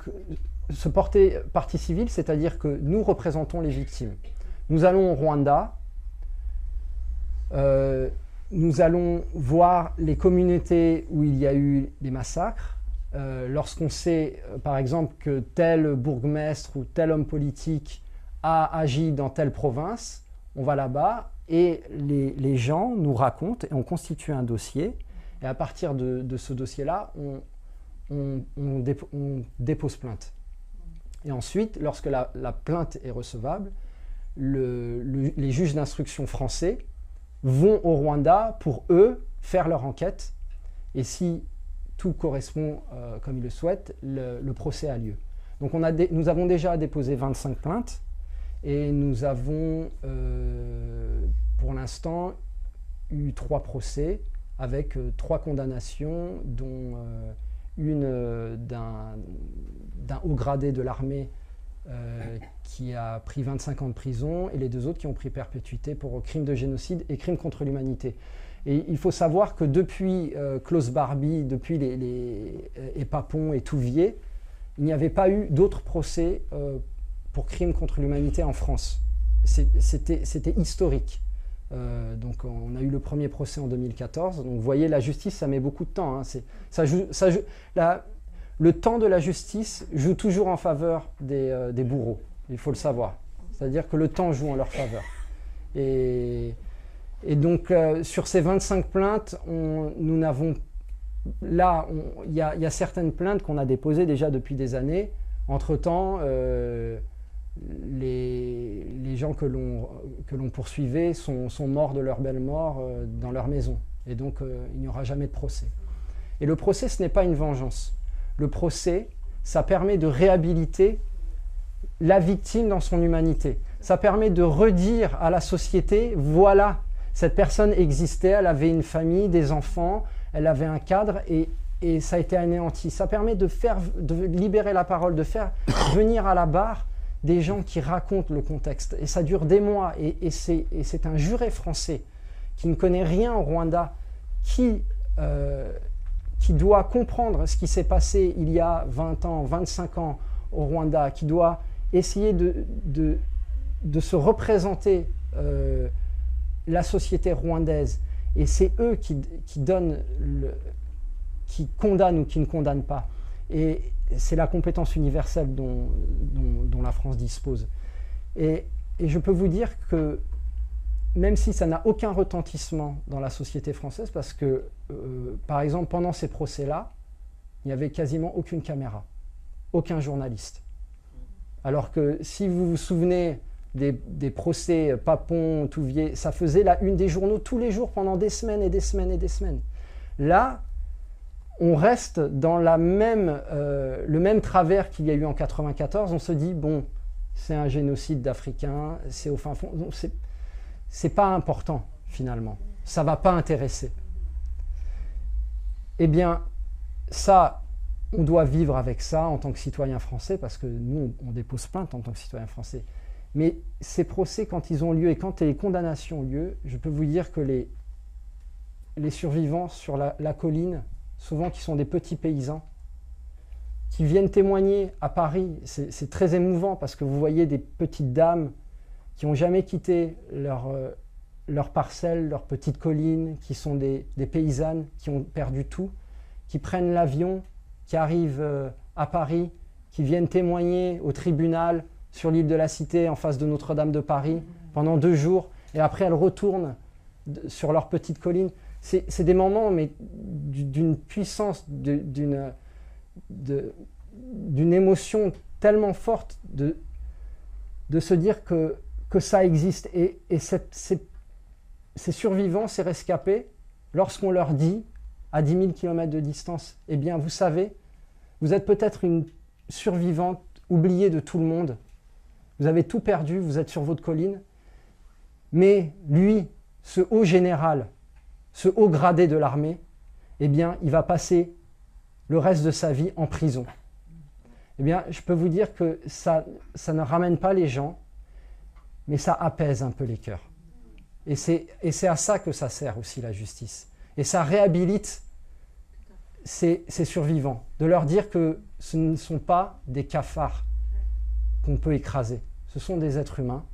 se porter partie civile, c'est-à-dire que nous représentons les victimes. Nous allons au Rwanda, nous allons voir les communautés où il y a eu des massacres. Lorsqu'on sait, par exemple, que tel bourgmestre ou tel homme politique a agi dans telle province, on va là-bas et les gens nous racontent et on constitue un dossier. Et à partir de ce dossier-là, on dépose plainte. Et ensuite, lorsque la plainte est recevable, les juges d'instruction français vont au Rwanda pour, eux, faire leur enquête. Et si tout correspond comme ils le souhaitent, le procès a lieu. Donc nous avons déjà déposé 25 plaintes et nous avons, pour l'instant, eu 3 procès avec 3 condamnations, dont une d'un haut gradé de l'armée qui a pris 25 ans de prison, et les 2 autres qui ont pris perpétuité pour crimes de génocide et crimes contre l'humanité. Et il faut savoir que depuis Klaus Barbie, depuis et Papon et Touvier, il n'y avait pas eu d'autres procès pour crimes contre l'humanité en France. C'était historique. Donc on a eu le premier procès en 2014. Donc vous voyez, la justice, ça met beaucoup de temps. Hein. Le temps de la justice joue toujours en faveur des bourreaux. Il faut le savoir. C'est-à-dire que le temps joue en leur faveur. Et donc sur ces 25 plaintes, nous n'avons... Là, il y a certaines plaintes qu'on a déposées déjà depuis des années. Entre-temps, les gens que l'on poursuivait sont morts de leur belle mort dans leur maison. Et donc, il n'y aura jamais de procès. Et le procès, ce n'est pas une vengeance. Le procès, ça permet de réhabiliter la victime dans son humanité. Ça permet de redire à la société, voilà, cette personne existait, elle avait une famille, des enfants, elle avait un cadre et ça a été anéanti. Ça permet de libérer la parole, de faire venir à la barre des gens qui racontent le contexte. Et ça dure des mois. Et c'est un juré français qui ne connaît rien au Rwanda, qui doit comprendre ce qui s'est passé il y a 20 ans, 25 ans au Rwanda, qui doit essayer de se représenter la société rwandaise. Et c'est eux qui condamnent ou qui ne condamnent pas. Et c'est la compétence universelle dont la France dispose. Et je peux vous dire que même si ça n'a aucun retentissement dans la société française, parce que, par exemple, pendant ces procès-là, il n'y avait quasiment aucune caméra, aucun journaliste. Alors que si vous vous souvenez des procès Papon, Touvier, ça faisait la une des journaux tous les jours pendant des semaines et des semaines et des semaines. Là, on reste dans le même travers qu'il y a eu en 1994. On se dit, bon, c'est un génocide d'Africains, c'est au fin fond. C'est pas important, finalement. Ça ne va pas intéresser. Eh bien, ça, on doit vivre avec ça en tant que citoyen français, parce que nous, on dépose plainte en tant que citoyen français. Mais ces procès, quand ils ont lieu et quand les condamnations ont lieu, je peux vous dire que les survivants sur la colline, souvent qui sont des petits paysans, qui viennent témoigner à Paris, c'est très émouvant parce que vous voyez des petites dames qui n'ont jamais quitté leur parcelle, leur petite colline, qui sont des paysannes, qui ont perdu tout, qui prennent l'avion, qui arrivent à Paris, qui viennent témoigner au tribunal sur l'île de la Cité, en face de Notre-Dame de Paris, pendant 2 jours, et après elles retournent sur leur petite colline. C'est des moments mais d'une puissance, d'une émotion tellement forte de se dire que ça existe. Et ces survivants, ces rescapés, lorsqu'on leur dit, à 10 000 km de distance, eh bien vous savez, vous êtes peut-être une survivante oubliée de tout le monde, vous avez tout perdu, vous êtes sur votre colline, mais lui, ce haut général, ce haut gradé de l'armée, eh bien, il va passer le reste de sa vie en prison. Eh bien, je peux vous dire que ça ne ramène pas les gens, mais ça apaise un peu les cœurs. Et c'est à ça que ça sert aussi, la justice. Et ça réhabilite ces survivants, de leur dire que ce ne sont pas des cafards qu'on peut écraser. Ce sont des êtres humains.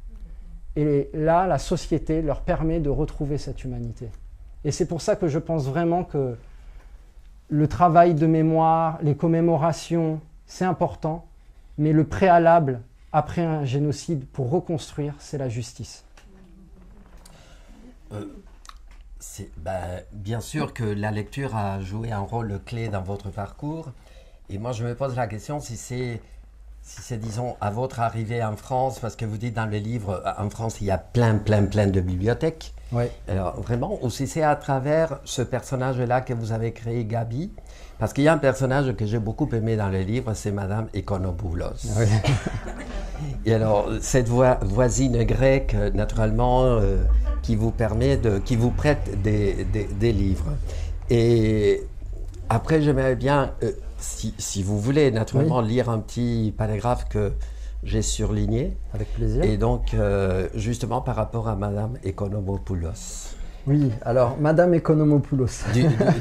Et là, la société leur permet de retrouver cette humanité. Et c'est pour ça que je pense vraiment que le travail de mémoire, les commémorations, c'est important, mais le préalable après un génocide pour reconstruire, c'est la justice. Bien sûr que la lecture a joué un rôle clé dans votre parcours. Et moi, je me pose la question si c'est, disons, à votre arrivée en France, parce que vous dites dans le livre, en France, il y a plein de bibliothèques. Ouais. Alors, vraiment, ou si c'est à travers ce personnage-là que vous avez créé, Gabi, parce qu'il y a un personnage que j'ai beaucoup aimé dans le livre, c'est Madame Ekonopoulos. Oui. Et alors, cette voisine grecque, naturellement, qui vous prête des livres. Et après, j'aimerais bien, si vous voulez, naturellement, lire un petit paragraphe que j'ai surligné. Avec plaisir. Et donc, justement, par rapport à Madame Ekonopoulos. Oui, alors, Madame Ekonopoulos.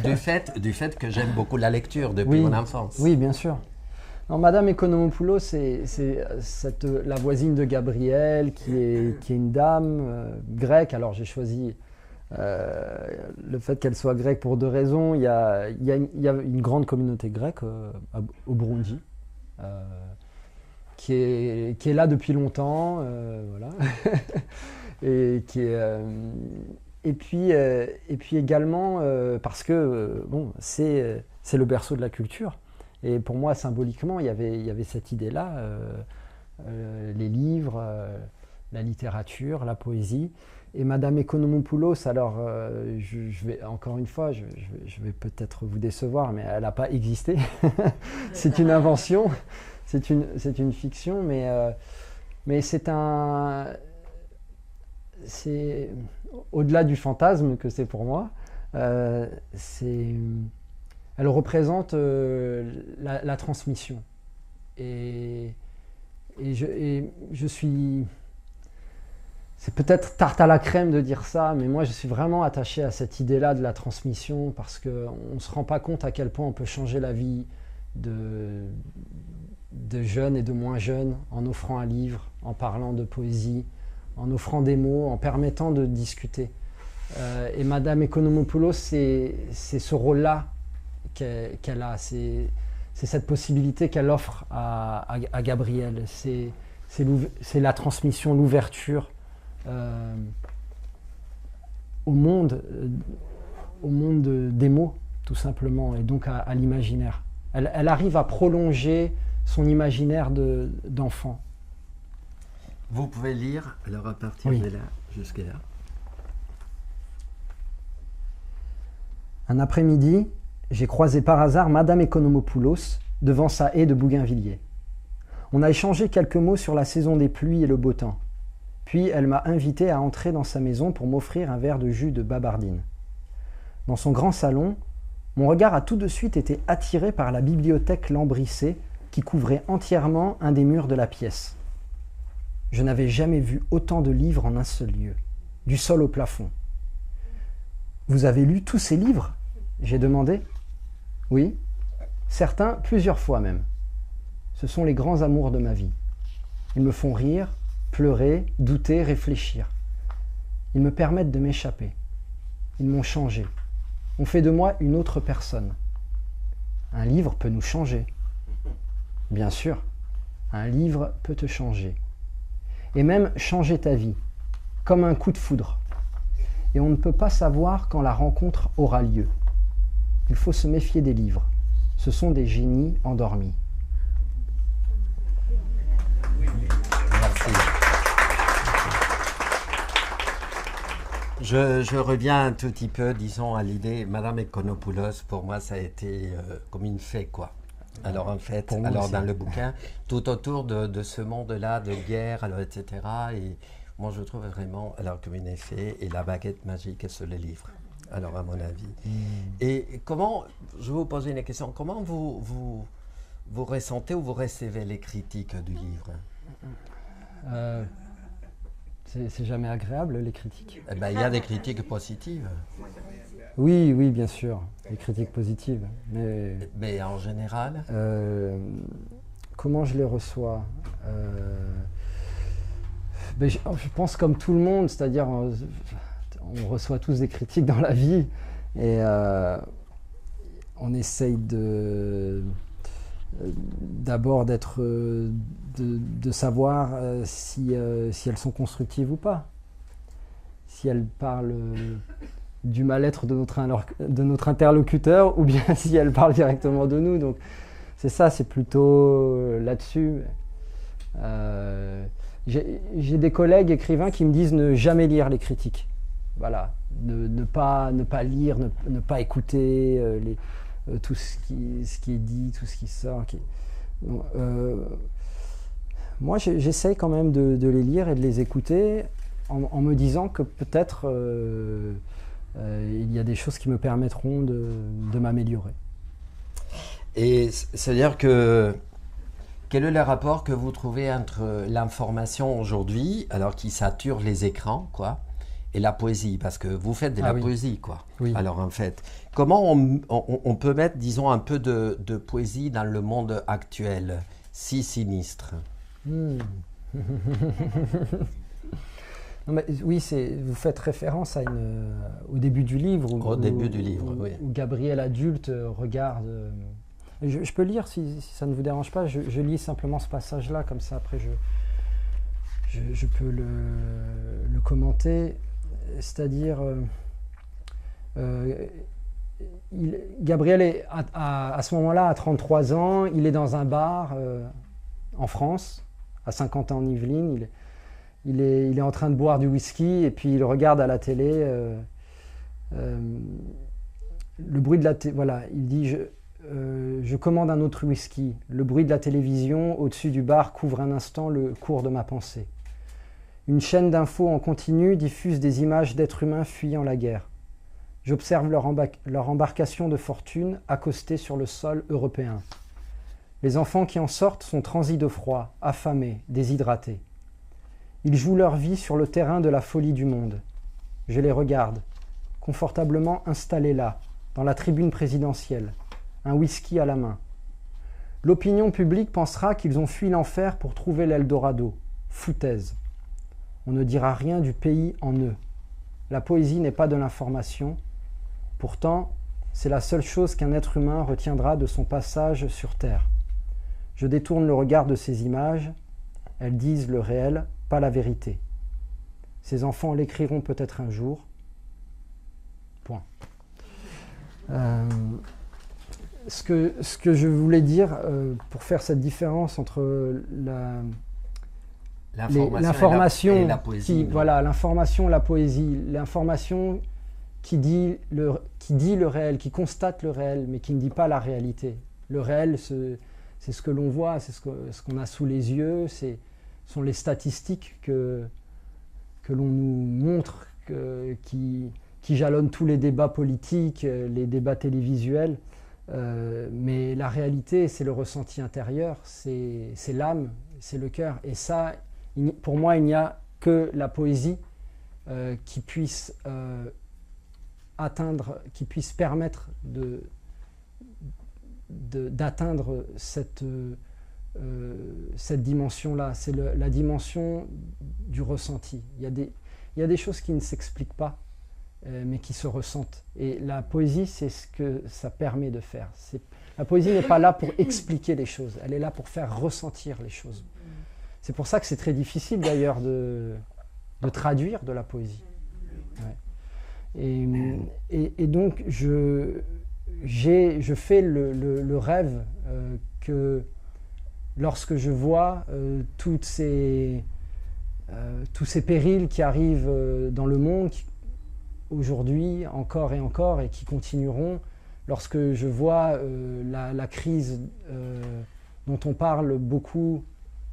du fait que j'aime beaucoup la lecture depuis mon enfance. Oui, bien sûr. Non, Madame Ekonopoulos, c'est la voisine de Gabriel, qui est une dame grecque. Alors, j'ai choisi le fait qu'elle soit grecque pour 2 raisons. Il y a une grande communauté grecque au Burundi, qui est là depuis longtemps, voilà. Et puis également parce que c'est le berceau de la culture. Et pour moi, symboliquement, il y avait cette idée-là, les livres, la littérature, la poésie. Et Madame Ekonopoulos, alors, je vais, encore une fois, je vais peut-être vous décevoir, mais elle n'a pas existé. C'est une invention, c'est une fiction, mais c'est au-delà du fantasme que c'est pour moi, elle représente la transmission. Et je suis... C'est peut-être tarte à la crème de dire ça, mais moi je suis vraiment attaché à cette idée-là de la transmission, parce qu'on ne se rend pas compte à quel point on peut changer la vie de jeunes et de moins jeunes en offrant un livre, en parlant de poésie, en offrant des mots, en permettant de discuter. Et Madame Ekonopoulos, c'est ce rôle-là qu'elle a, c'est cette possibilité qu'elle offre à Gabriel, c'est la transmission, l'ouverture, au monde des mots, tout simplement, et donc à l'imaginaire. Elle arrive à prolonger son imaginaire d'enfant. Vous pouvez lire, alors à partir Oui. de là jusqu'à là. Un après-midi, j'ai croisé par hasard Madame Economopoulos devant sa haie de bougainvilliers. On a échangé quelques mots sur la saison des pluies et le beau temps. Puis elle m'a invité à entrer dans sa maison pour m'offrir un verre de jus de babardine. Dans son grand salon, mon regard a tout de suite été attiré par la bibliothèque lambrissée qui couvrait entièrement un des murs de la pièce. Je n'avais jamais vu autant de livres en un seul lieu, du sol au plafond. « Vous avez lu tous ces livres ?» j'ai demandé. « Oui, certains plusieurs fois même. Ce sont les grands amours de ma vie. Ils me font rire, pleurer, douter, réfléchir. Ils me permettent de m'échapper. Ils m'ont changé. On fait de moi une autre personne. Un livre peut nous changer. Bien sûr, un livre peut te changer. Et même changer ta vie, comme un coup de foudre. Et on ne peut pas savoir quand la rencontre aura lieu. Il faut se méfier des livres. Ce sont des génies endormis. Merci. Je reviens un tout petit peu, disons, à l'idée. Madame Econopoulos, pour moi, ça a été comme une fée, quoi. Alors, en fait, dans le bouquin, tout autour de ce monde-là, de guerre, alors, etc. Et moi, je trouve vraiment, alors, comme une effet, et la baguette magique sur le livre. Alors, à mon avis. Et comment, je vais vous poser une question, comment vous ressentez ou vous recevez les critiques du livre? C'est jamais agréable, les critiques. Eh ben, il y a des critiques positives. Oui, oui, bien sûr, les critiques positives. Mais en général comment je les reçois je pense comme tout le monde, c'est-à-dire on reçoit tous des critiques dans la vie et on essaye d'abord de savoir si elles sont constructives ou pas. Si elles parlent du mal-être de notre interlocuteur ou bien si elles parlent directement de nous. Donc c'est ça, c'est plutôt là-dessus. J'ai des collègues écrivains qui me disent ne jamais lire les critiques. Voilà, ne pas lire, ne pas écouter tout ce qui est dit, tout ce qui sort. Moi, j'essaye quand même de les lire et de les écouter en me disant que peut-être il y a des choses qui me permettront de m'améliorer. Et c'est-à-dire que quel est le rapport que vous trouvez entre l'information aujourd'hui, alors qui sature les écrans, quoi, et la poésie? Parce que vous faites de la poésie, quoi. Oui. Alors en fait, comment on peut mettre, disons, un peu de poésie dans le monde actuel, si sinistre? Non, mais oui, vous faites référence au début du livre. Au début du livre, oui. Où Gabriel adulte regarde. Je peux lire si ça ne vous dérange pas. Je lis simplement ce passage-là, comme ça après je peux le commenter. C'est-à-dire, Gabriel à ce moment-là, à 33 ans, il est dans un bar en France, à Saint-Quentin en Yvelines. Il est en train de boire du whisky et puis il regarde à la télé le bruit de la télé. Voilà, il dit je commande un autre whisky. Le bruit de la télévision au-dessus du bar couvre un instant le cours de ma pensée. Une chaîne d'infos en continu diffuse des images d'êtres humains fuyant la guerre. J'observe leur embarcation de fortune accostée sur le sol européen. Les enfants qui en sortent sont transis de froid, affamés, déshydratés. Ils jouent leur vie sur le terrain de la folie du monde. Je les regarde, confortablement installés là, dans la tribune présidentielle, un whisky à la main. L'opinion publique pensera qu'ils ont fui l'enfer pour trouver l'Eldorado. Foutaise. On ne dira rien du pays en eux. La poésie n'est pas de l'information. Pourtant, c'est la seule chose qu'un être humain retiendra de son passage sur Terre. Je détourne le regard de ces images. Elles disent le réel, pas la vérité. Ces enfants l'écriront peut-être un jour. Point. Ce que je voulais dire pour faire cette différence entre l'information et la poésie, voilà, l'information, la poésie, l'information qui dit le réel, qui constate le réel, mais qui ne dit pas la réalité. Le réel, c'est ce que l'on voit, c'est ce qu'on a sous les yeux, ce sont les statistiques que l'on nous montre, qui jalonnent tous les débats politiques, les débats télévisuels. Mais la réalité, c'est le ressenti intérieur, c'est l'âme, c'est le cœur. Et ça, pour moi, il n'y a que la poésie qui puisse atteindre, qui puisse permettre d'atteindre cette dimension-là. C'est la dimension du ressenti. Il y a des choses qui ne s'expliquent pas, mais qui se ressentent. Et la poésie, c'est ce que ça permet de faire. La poésie n'est pas là pour expliquer les choses, elle est là pour faire ressentir les choses. C'est pour ça que c'est très difficile d'ailleurs de traduire de la poésie. Ouais. Et donc je fais le rêve que lorsque je vois tous ces périls qui arrivent dans le monde, aujourd'hui, encore et qui continueront, lorsque je vois la crise dont on parle beaucoup,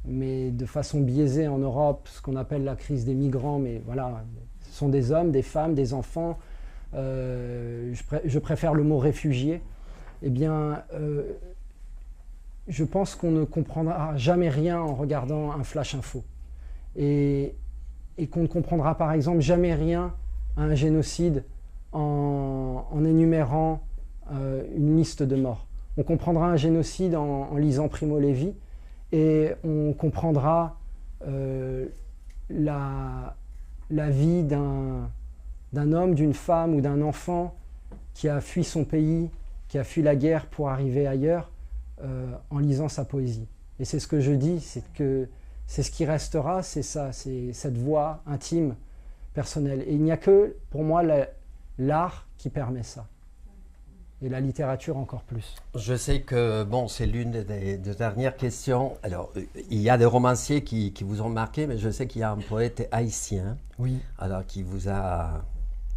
mais de façon biaisée en Europe, ce qu'on appelle la crise des migrants, mais voilà, ce sont des hommes, des femmes, des enfants, je préfère le mot réfugiés, eh bien, je pense qu'on ne comprendra jamais rien en regardant un flash info. Et qu'on ne comprendra par exemple jamais rien à un génocide en énumérant une liste de morts. On comprendra un génocide en lisant Primo Levi, et on comprendra la vie d'un homme, d'une femme ou d'un enfant qui a fui son pays, qui a fui la guerre pour arriver ailleurs, en lisant sa poésie. Et c'est ce que je dis, c'est que c'est ce qui restera, c'est ça, c'est cette voix intime, personnelle. Et il n'y a que, pour moi, l'art qui permet ça. Et la littérature encore plus. Je sais que, bon, c'est l'une des dernières questions. Alors, il y a des romanciers qui vous ont marqué, mais je sais qu'il y a un poète haïtien, oui, alors, qui vous a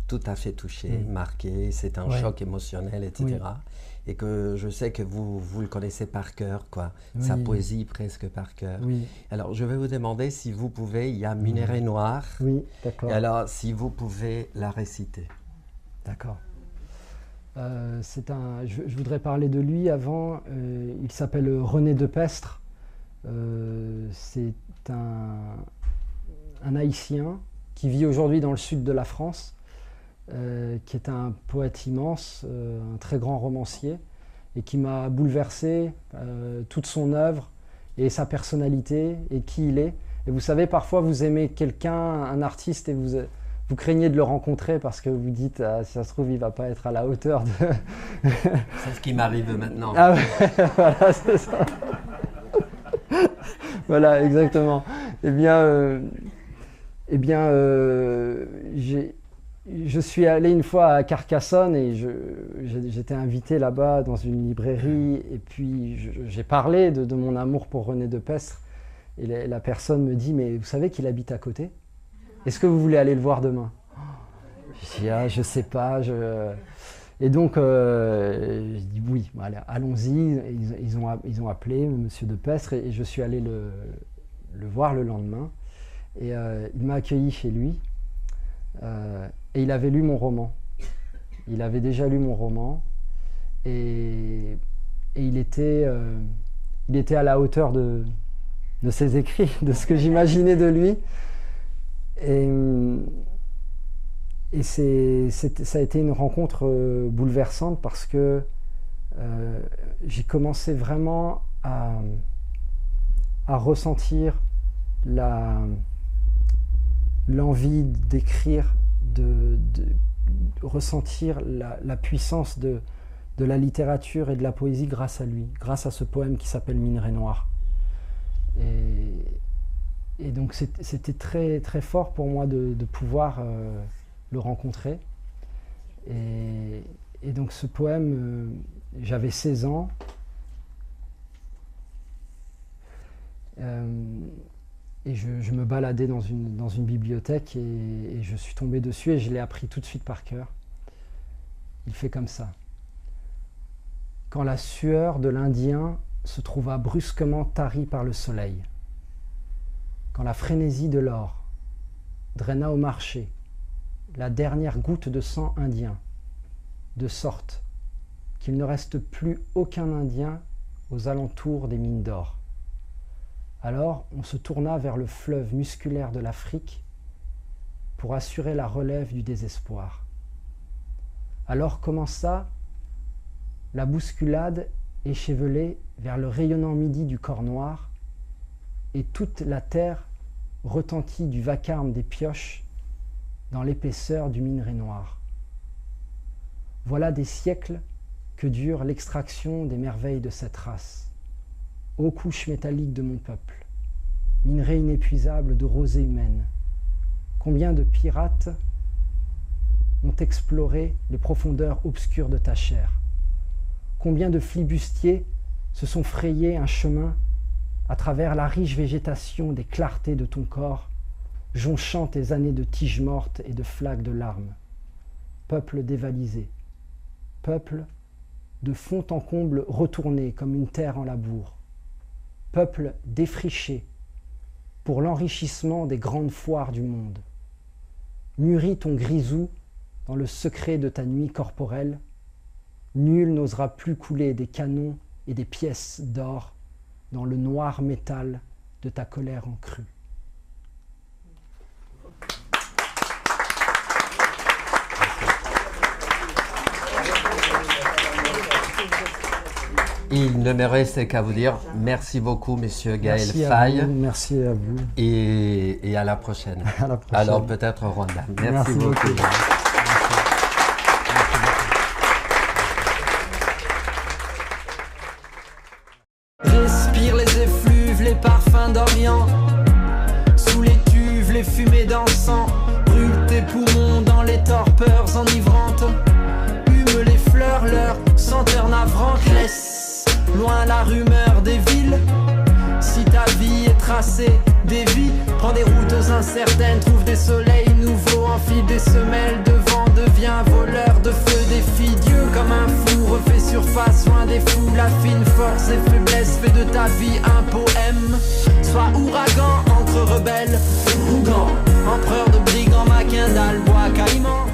tout à fait touché, marqué, c'est un choc émotionnel, etc. Oui. Et que je sais que vous le connaissez par cœur, quoi. Oui. Sa poésie presque par cœur. Oui. Alors, je vais vous demander si vous pouvez, il y a Minerai Noir. Oui, d'accord. Et alors, si vous pouvez la réciter. D'accord. Je voudrais parler de lui avant. Il s'appelle René de Pestre. C'est un Haïtien qui vit aujourd'hui dans le sud de la France, qui est un poète immense, un très grand romancier, et qui m'a bouleversé, toute son œuvre et sa personnalité et qui il est. Et vous savez, parfois vous aimez quelqu'un, un artiste, et vous craignez de le rencontrer parce que vous dites, si ça se trouve, il ne va pas être à la hauteur de... C'est ce qui m'arrive maintenant. Ah ouais, voilà, c'est ça. Voilà, exactement. Je suis allé une fois à Carcassonne et j'étais invité là-bas dans une librairie, et puis j'ai parlé de mon amour pour René de Pestre, et la personne me dit, mais vous savez qu'il habite à côté ? Est-ce que vous voulez aller le voir demain ? Je dis, je sais pas. Et donc, je dis oui, voilà, allons-y. Ils ont appelé M. de Pestre, et je suis allé le voir le lendemain. Et il m'a accueilli chez lui. Et il avait lu mon roman. Il avait déjà lu mon roman. Et il était à la hauteur de ses écrits, de ce que j'imaginais de lui. Et ça a été une rencontre bouleversante parce que j'ai commencé vraiment à ressentir l'envie d'écrire, de ressentir la puissance de la littérature et de la poésie grâce à lui, grâce à ce poème qui s'appelle Minerai Noir. Et donc c'était très, très fort pour moi de pouvoir le rencontrer. Et donc ce poème, j'avais 16 ans. Et je me baladais dans une bibliothèque et je suis tombé dessus et je l'ai appris tout de suite par cœur. Il fait comme ça. Quand la sueur de l'Indien se trouva brusquement tarie par le soleil, quand la frénésie de l'or draina au marché la dernière goutte de sang indien, de sorte qu'il ne reste plus aucun Indien aux alentours des mines d'or. Alors on se tourna vers le fleuve musculaire de l'Afrique pour assurer la relève du désespoir. Alors commença la bousculade échevelée vers le rayonnant midi du corps noir, et toute la terre retentit du vacarme des pioches dans l'épaisseur du minerai noir. Voilà des siècles que dure l'extraction des merveilles de cette race. Ô couche métallique de mon peuple, minerai inépuisable de rosée humaine, combien de pirates ont exploré les profondeurs obscures de ta chair, combien de flibustiers se sont frayés un chemin à travers la riche végétation des clartés de ton corps, jonchant tes années de tiges mortes et de flaques de larmes. Peuple dévalisé, peuple de fond en comble retourné comme une terre en labour, peuple défriché pour l'enrichissement des grandes foires du monde. Mûris ton grisou dans le secret de ta nuit corporelle, nul n'osera plus couler des canons et des pièces d'or dans le noir métal de ta colère en crue. Il ne me reste qu'à vous dire merci beaucoup, monsieur Gaël Faye. Merci à vous. Et à la prochaine. À la prochaine. Alors peut-être au Rwanda. Merci beaucoup. Respire les effluves, les parfums d'Orient. Sous les cuves, les fumées d'encens. Brûle tes poumons dans les torpeurs enivrantes. Hume les fleurs, leur senteur navrante. Laisse loin la rumeur des villes. Si ta vie est tracée, dévie. Prends des routes incertaines, trouve des soleils nouveaux. Enfile des semelles de vent, deviens voleur de feu. Défie Dieu comme un fou, refait surface, loin des fous. La fine force et faiblesse, fais de ta vie un poème. Sois ouragan entre rebelles, Rougan, empereur de brigands, Maquindal, bois caïman.